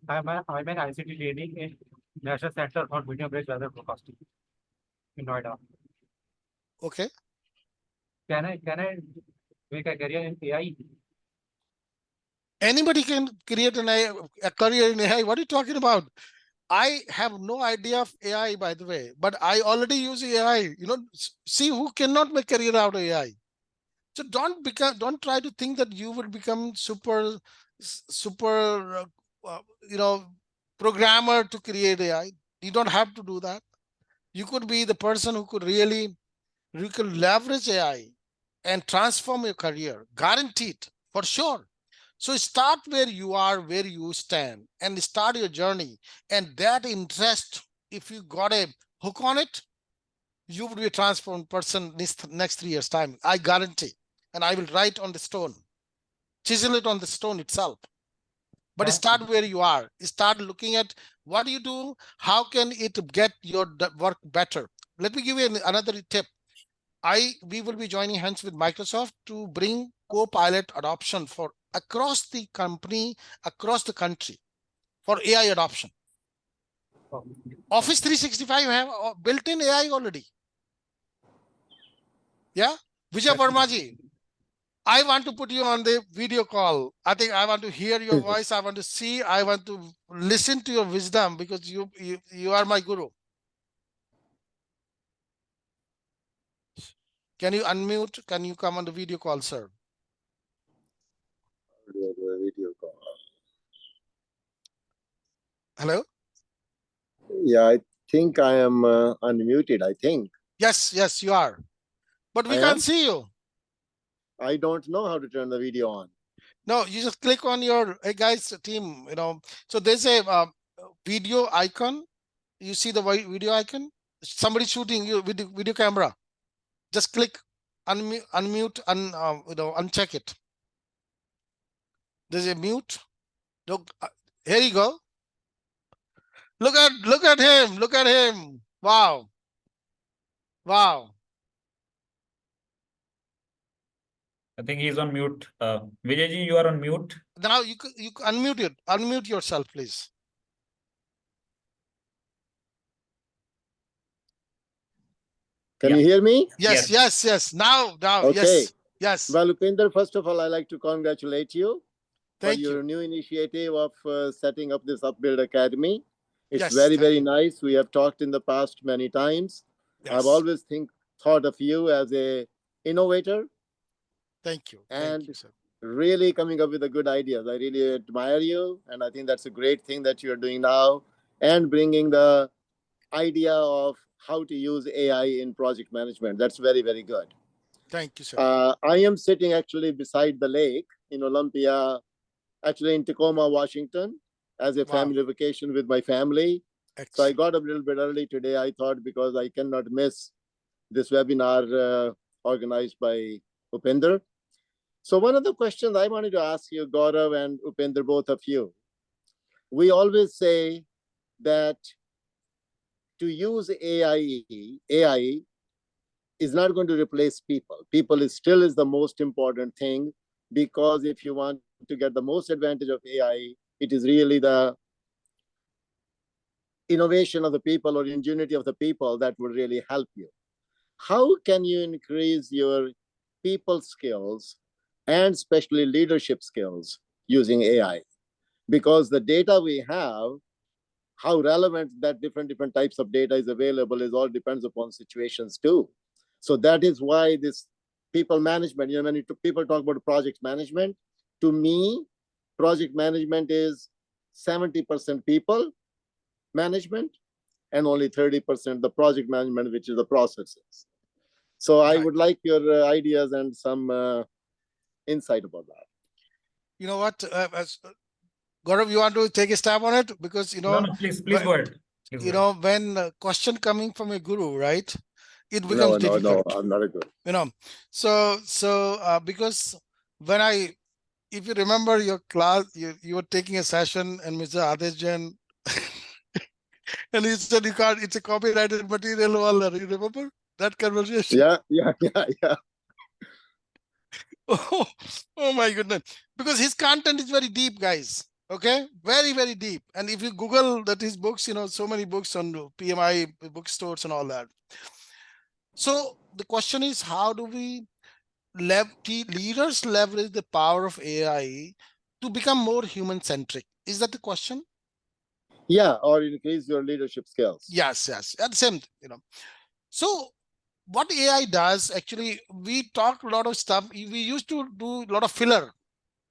I'm an ICT training in National Center for Medium-Range Weather Forecasting in Noida. Okay. Can I make a career in AI? Anybody can create a career in AI. What are you talking about? I have no idea of AI, by the way, but I already use AI. See who cannot make career out of AI. So don't try to think that you will become super, programmer to create AI. You don't have to do that. You could be the person who could leverage AI and transform your career, guaranteed, for sure. So start where you are, where you stand, and start your journey. And that interest, if you got a hook on it, you will be a transformed person next 3 years' time. I guarantee. And I will write on the stone, chisel it on the stone itself. But start where you are. Start looking at what do you do? How can it get your work better? Let me give you another tip. We will be joining hands with Microsoft to bring Copilot adoption for across the company, across the country, for AI adoption. Office 365 have built-in AI already. Yeah, Vijay Vermaji, I want to put you on the video call. I think I want to hear your voice. I want to see. I want to listen to your wisdom because you are my guru. Can you unmute? Can you come on the video call, sir? Video call. Hello? Yeah, I think I am unmuted, I think. Yes, yes, you are. But we I can't am? see you. I don't know how to turn the video on. No, you just click on your, hey guys, team, so there's a video icon. You see the video icon? Somebody shooting you with the video camera. Just click unmute, uncheck it. There's a mute. Look, here you go. Look at him. Look at him. Wow. Wow. I think he's on mute. Vijayji, you are on mute. Now you unmute it. Unmute yourself, please. Can you hear me? Yes, yes, yes. Now, Okay. yes. Well, Upinder, first of all, I'd like to congratulate you for Thank your you. new initiative of setting up this UpBuild Academy. It's Yes, very, thank very you. nice. We have talked in the past many times. Yes. I've always thought of you as a innovator Thank you. and Thank you, sir. really coming up with the good ideas. I really admire you, and I think that's a great thing that you're doing now and bringing the idea of how to use AI in project management. That's very, very good. Thank you, sir. I am sitting actually beside the lake in Olympia, actually in Tacoma, Washington, as a family vacation with my family. Excellent. So I got up a little bit early today, I thought, because I cannot miss this webinar organized by Upinder. So one of the questions I wanted to ask you, Gaurav and Upinder, both of you, we always say that to use AI is not going to replace people. People is the most important thing, because if you want to get the most advantage of AI, it is really the innovation of the people or ingenuity of the people that would really help you. How can you increase your people skills and especially leadership skills using AI? Because the data we have, how relevant that different types of data is available is all depends upon situations too. So that is why this people management, when people talk about project management, to me, project management is 70% people management and only 30% the project management, which is the processes. So I would like your ideas and some insight about that. You know what, Gaurav, you want to take a stab on it? Because, No, please go ahead. When question coming from a guru, right? It becomes difficult. No, I'm not a guru. So because when if you remember your class, you were taking a session and Mr. Adesh Jain, and he said you can't, it's a copyrighted material. You remember that conversation? Yeah. Oh my goodness. Because his content is very deep, guys. Okay, very, very deep. And if you Google that his books, so many books on PMI bookstores and all that. So the question is, how do we leaders leverage the power of AI to become more human-centric? Is that the question? Yeah, or increase your leadership skills. Yes. At the same, So what AI does, actually, we talk a lot of stuff. We used to do a lot of filler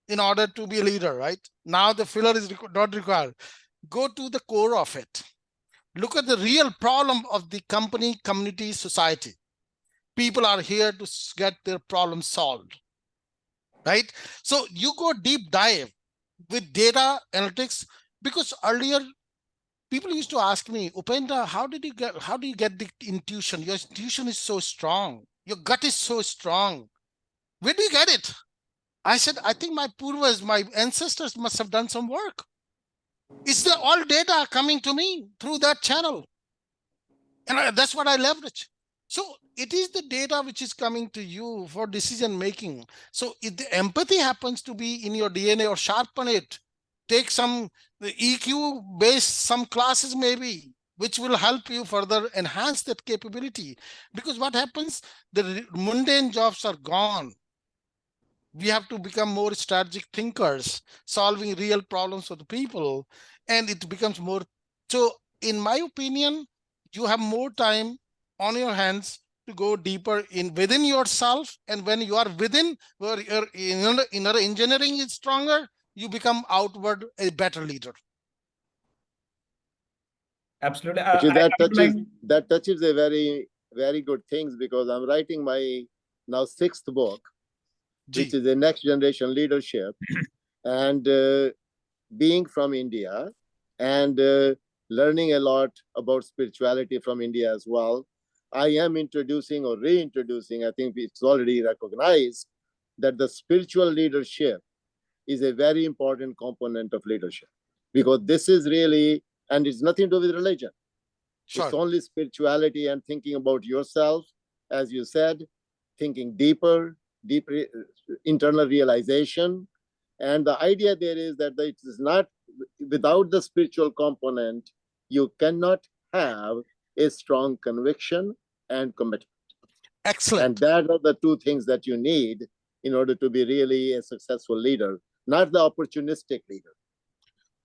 in order to be a leader, right? Now the filler is not required. Go to the core of it. Look at the real problem of the company, community, society. People are here to get their problems solved, right? So you go deep dive with data analytics, because earlier people used to ask me, Upendra, how do you get the intuition? Your intuition is so strong. Your gut is so strong. Where do you get it? I said, I think my purvas, my ancestors must have done some work. It's the all data coming to me through that channel. And that's what I leverage. So it is the data which is coming to you for decision making. So if the empathy happens to be in your DNA or sharpen it, take some EQ based some classes maybe, which will help you further enhance that capability. Because what happens, the mundane jobs are gone. We have to become more strategic thinkers, solving real problems for the people, and it becomes more. So in my opinion, you have more time on your hands to go deeper in within yourself. And when you are within, where your inner engineering is stronger, you become outward a better leader. Absolutely. Actually, I would like. that touches a very, very good things, because I'm writing my now 6th book, which is the next generation leadership. And being from India and learning a lot about spirituality from India as well, I am introducing or reintroducing, I think it's already recognized, that the spiritual leadership is a very important component of leadership, because this is really, and it's nothing to do with religion. Sure. It's only spirituality and thinking about yourself, as you said, thinking deeper internal realization. And the idea there is that it is not, without the spiritual component, you cannot have a strong conviction and commitment. Excellent. And that are the two things that you need in order to be really a successful leader, not the opportunistic leader,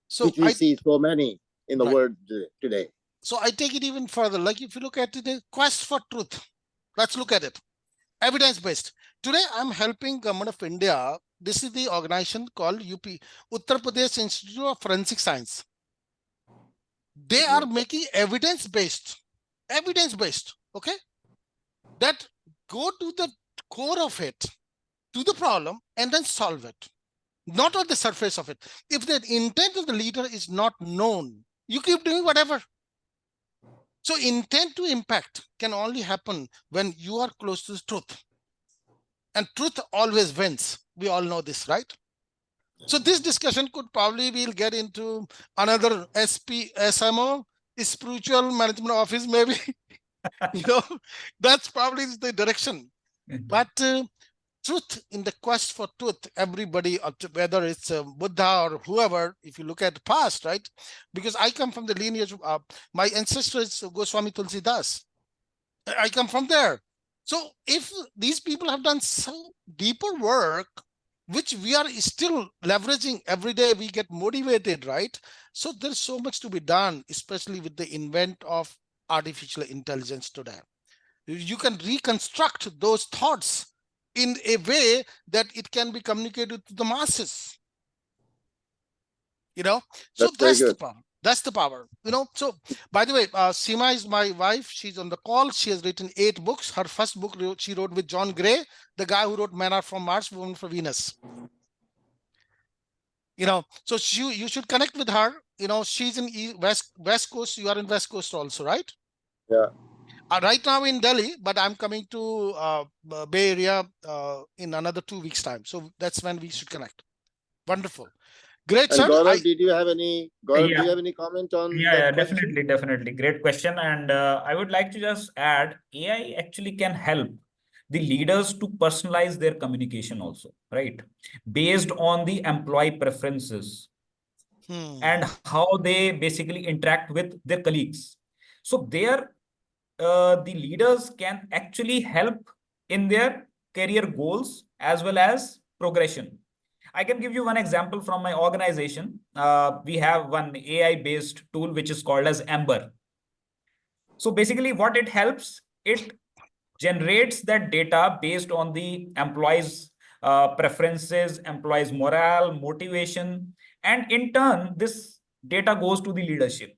so which we see so many in the world today. So I take it even further. Like if you look at the quest for truth, let's look at it. Evidence-based. Today, I'm helping Government of India. This is the organization called Uttar Pradesh Institute of Forensic Science. They are making evidence-based, okay? That go to the core of it, to the problem, and then solve it. Not on the surface of it. If the intent of the leader is not known, you keep doing whatever. So intent to impact can only happen when you are close to the truth. And truth always wins. We all know this, right? So this discussion could probably, we'll get into another SMO, spiritual management office, maybe. That's probably the direction. But truth, in the quest for truth, everybody, whether it's Buddha or whoever, if you look at the past, right? Because I come from the lineage of, my ancestor is Goswami Tulsidas. I come from there. So if these people have done some deeper work, which we are still leveraging every day, we get motivated, right? So there's so much to be done, especially with the invent of artificial intelligence today. You can reconstruct those thoughts in a way that it can be communicated to the masses. So that's the power. That's the power. So by the way, Seema is my wife. She's on the call. She has written 8 books. Her first book she wrote with John Gray, the guy who wrote Men Are From Mars, Women for Venus. So you should connect with her. She's in West Coast. You are in West Coast also, right? Yeah. Right now in Delhi, but I'm coming to Bay Area in another 2 weeks' time. So that's when we should connect. Wonderful. Great, and sir. Gaurav, do you have any comment on that question? Definitely. Great question. And I would like to just add, AI actually can help the leaders to personalize their communication also, right? Based on the employee preferences and how they basically interact with their colleagues. So there, the leaders can actually help in their career goals as well as progression. I can give you one example from my organization. We have one AI-based tool which is called as Ember. So basically what it helps, it generates that data based on the employees' preferences, employees' morale, motivation, and in turn, this data goes to the leadership.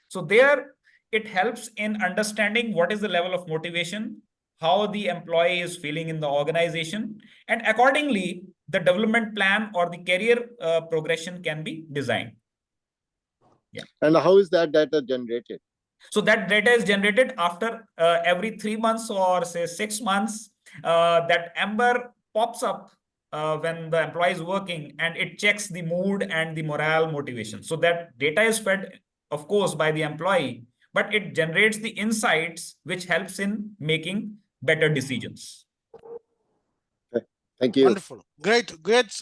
So there, it helps in understanding what is the level of motivation, how the employee is feeling in the organization, and accordingly, the development plan or the career progression can be designed. Yeah. And how is that data generated? So that data is generated after every 3 months or say 6 months. That Ember pops up when the employee is working, and it checks the mood and the morale motivation. So that data is fed, of course, by the employee, but it generates the insights which helps in making better decisions. Thank you. Wonderful. Great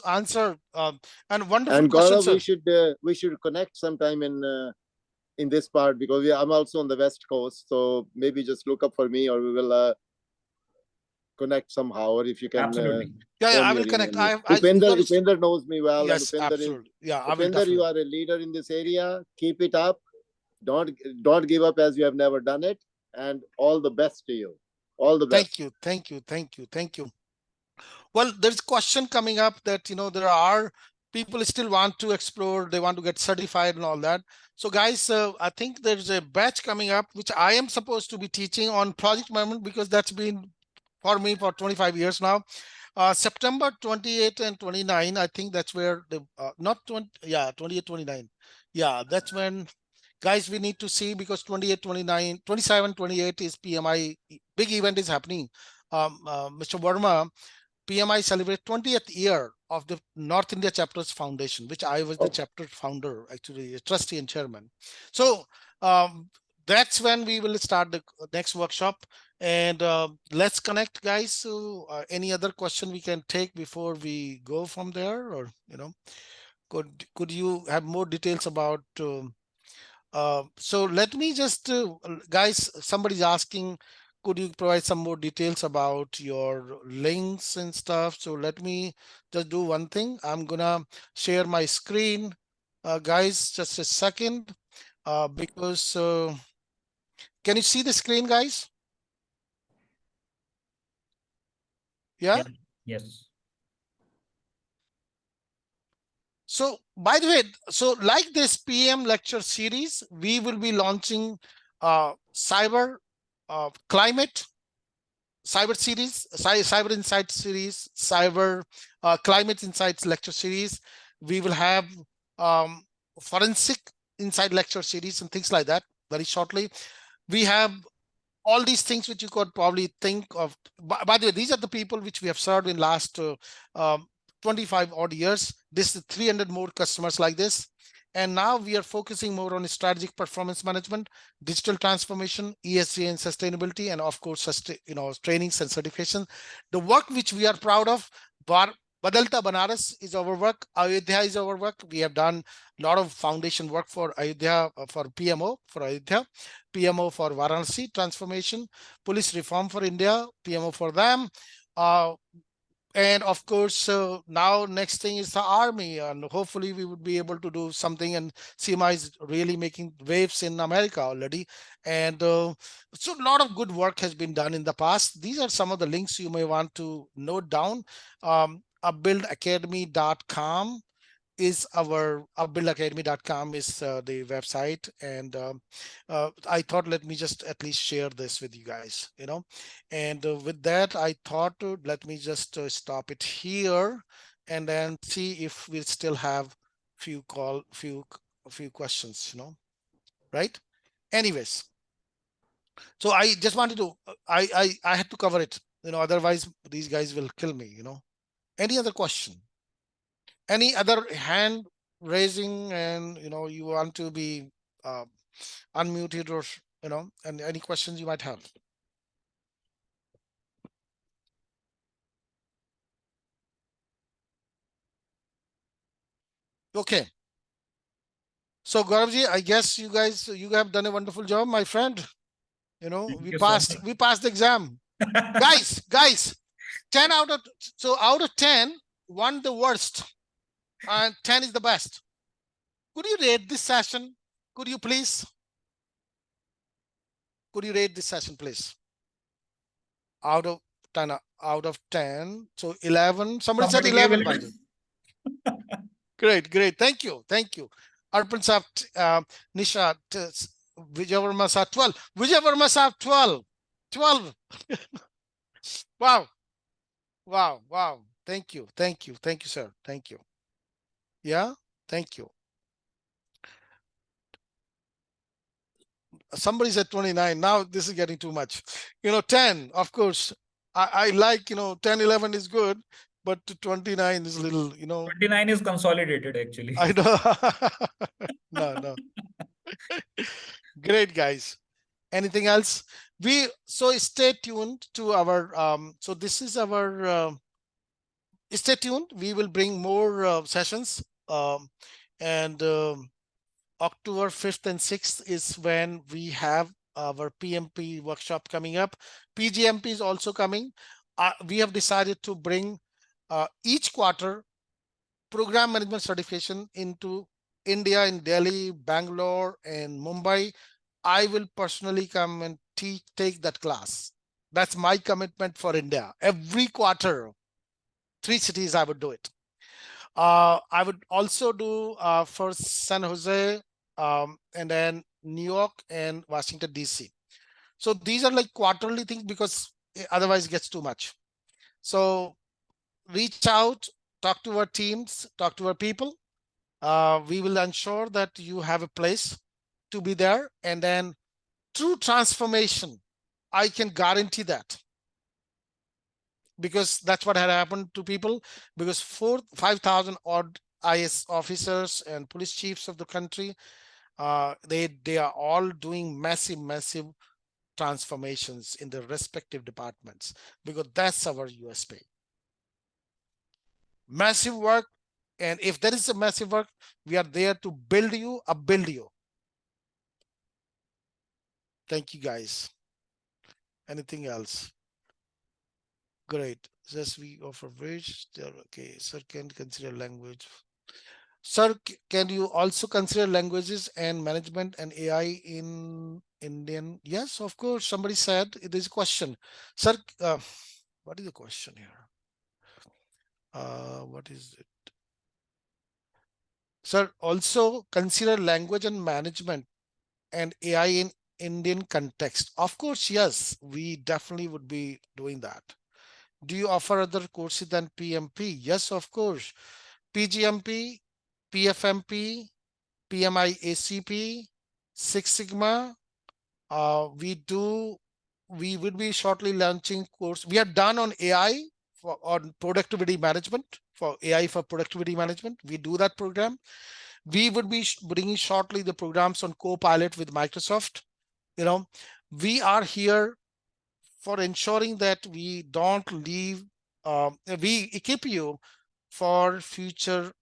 answer. And wonderful And question, Gaurav, sir. we should connect sometime in this part, because I'm also on the West Coast. So maybe just look up for me, or we will connect somehow, or if you can. Absolutely. Yeah, call I me will or connect. email me. I Upender knows me well. yes, And Upender absolutely. Yeah, I will Upender, definitely. you are a leader in this area. Keep it up. Don't give up as you have never done it. And all the best to you. All the best. Thank you. Well, there's a question coming up that, there are people still want to explore, they want to get certified and all that. So guys, I think there's a batch coming up, which I am supposed to be teaching on project management, because that's been for me for 25 years now. September 28 and 29, I think that's where the, not 20, yeah, 28, 29. Yeah, that's when, guys, we need to see, because 28, 29, 27, 28 is PMI, big event is happening. Mr. Verma, PMI celebrate 20th year of the North India chapter's foundation, which I was the chapter founder, actually a trustee and chairman. So that's when we will start the next workshop. And let's connect, guys. So any other question we can take before we go from there, or could you have more details about? So let me just, guys, somebody's asking, could you provide some more details about your links and stuff? So let me just do one thing. I'm gonna share my screen, guys, just a second, because can you see the screen, guys? Yeah. Yes. So by the way, so like this PM lecture series, we will be launching cyber climate cyber series, cyber insight series, cyber climate insights lecture series. We will have forensic insight lecture series and things like that very shortly. We have all these things which you could probably think of. By the way, these are the people which we have served in last 25 odd years. This is 300 more customers like this. And now we are focusing more on strategic performance management, digital transformation, ESG and sustainability, and of course, trainings and certification. The work which we are proud of, Badalta Banaras is our work. Ayodhya is our work. We have done a lot of foundation work for Ayodhya, for PMO, for Ayodhya, PMO for Varanasi transformation, police reform for India, PMO for them. And of course, now next thing is the army, and hopefully we would be able to do something. And CMI is really making waves in America already. And so a lot of good work has been done in the past. These are some of the links you may want to note down. UpBuildAcademy.com is our UpBuildAcademy.com is the website. And I thought, let me just at least share this with you guys, and with that, I thought, let me just stop it here and then see if we still have few questions, right? Anyways, so I just wanted to, I had to cover it, otherwise these guys will kill me, Any other question? Any other hand raising, and you want to be unmuted, or and any questions you might have? Okay. So Gauravji, I guess you have done a wonderful job, my friend. We passed the exam. guys, 10 out of 10, 1 the worst, and 10 is the best. Could you rate this session? Could you please? Could you rate this session, please? Out of 10. So 11. Somebody said 11. By the way. Great. Thank you. Arpan Saab, Nisha, Vijay Verma Saab 12. Vijay Verma Saab 12. 12. Wow. Thank you, sir. Thank you. Yeah, thank you. Somebody said 29. Now this is getting too much. 10, of course. I like, 10, 11 is good, but 29 is a little, 29 is consolidated, actually. I know. No. Great, guys. Anything else? So stay tuned to our, so this is our stay tuned. We will bring more sessions. And October 5th and 6th is when we have our PMP workshop coming up. PGMP is also coming. We have decided to bring each quarter program management certification into India, in Delhi, Bangalore, and Mumbai. I will personally come and take that class. That's my commitment for India. Every quarter, 3 cities, I would do it. I would also do for San Jose, and then New York and Washington, DC. So these are like quarterly things because otherwise it gets too much. So reach out, talk to our teams, talk to our people. We will ensure that you have a place to be there. And then true transformation, I can guarantee that. Because that's what had happened to people, because 5,000 odd IS officers and police chiefs of the country, they are all doing massive transformations in their respective departments, because that's our USP. Massive work. And if there is a massive work, we are there to build you, upbuild you. Thank you, guys. Anything else? Great. Just we offer which, okay, sir, can consider language. Sir, can you also consider languages and management and AI in Indian? Yes, of course. Somebody said it is a question. Sir, what is the question here? What is it? Sir, also consider language and management and AI in Indian context. Of course, yes, we definitely would be doing that. Do you offer other courses than PMP? Yes, of course. PGMP, PFMP, PMI ACP, Six Sigma. We would be shortly launching course. We are done on AI on productivity management, for AI for productivity management. We do that program. We would be bringing shortly the programs on Copilot with Microsoft. You know, we are here for ensuring that we don't leave, we equip you for future,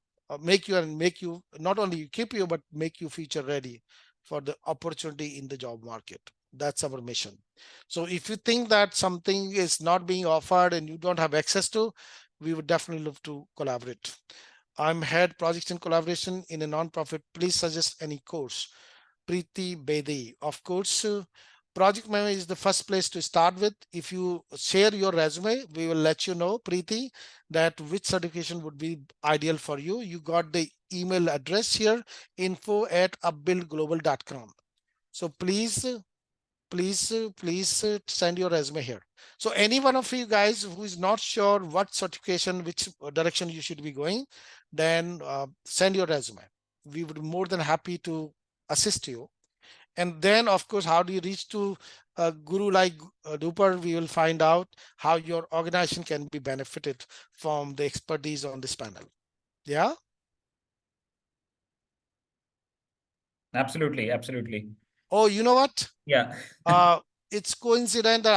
make you not only equip you, but make you future ready for the opportunity in the job market. That's our mission. So if you think that something is not being offered and you don't have access to, we would definitely love to collaborate. I'm head projects and collaboration in a nonprofit. Please suggest any course. Preeti Bedi. Of course, project manager is the first place to start with. If you share your resume, we will let you know, Preeti, that which certification would be ideal for you. You got the email address here, info@upbuildglobal.com. So please send your resume here. So any one of you guys who is not sure what certification, which direction you should be going, then send your resume. We would be more than happy to assist you. And then, of course, how do you reach to a guru like Duper? We will find out how your organization can be benefited from the expertise on this panel. Yeah? Absolutely. Oh, you know what? Yeah. It's coincident that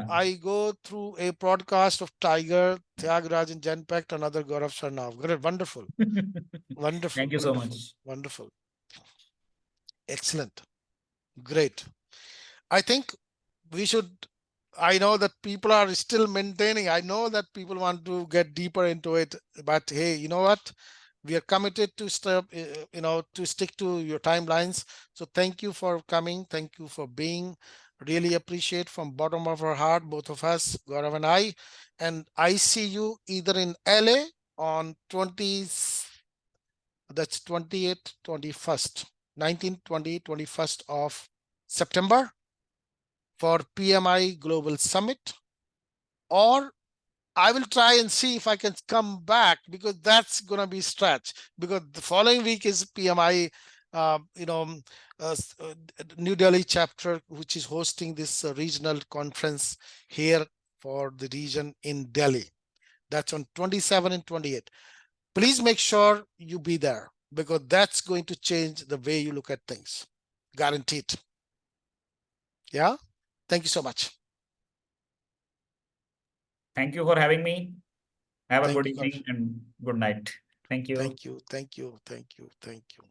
I go through a podcast of Tiger, Tyagarajan Genpact, and other Gaurav Sarnav. Great, wonderful. Wonderful. Thank you so much. Wonderful. Excellent. Great. I think we should, I know that people are still maintaining. I know that people want to get deeper into it, but hey, you know what? We are committed to to stick to your timelines. So thank you for coming. Thank you for being. Really appreciate from bottom of our heart, both of us, Gaurav and I. And I see you either in LA on 28th, 21st, 19th, 20th, 21st of September for PMI Global Summit, or I will try and see if I can come back, because that's going to be stretch, because the following week is PMI, New Delhi chapter, which is hosting this regional conference here for the region in Delhi. That's on 27 and 28. Please make sure you be there, because that's going to change the way you look at things. Guaranteed. Yeah. Thank you so much. Thank you for having me. Have a Thank good you, evening and good night. Thank you. Thank you. Thank you. Thank you. Thank you.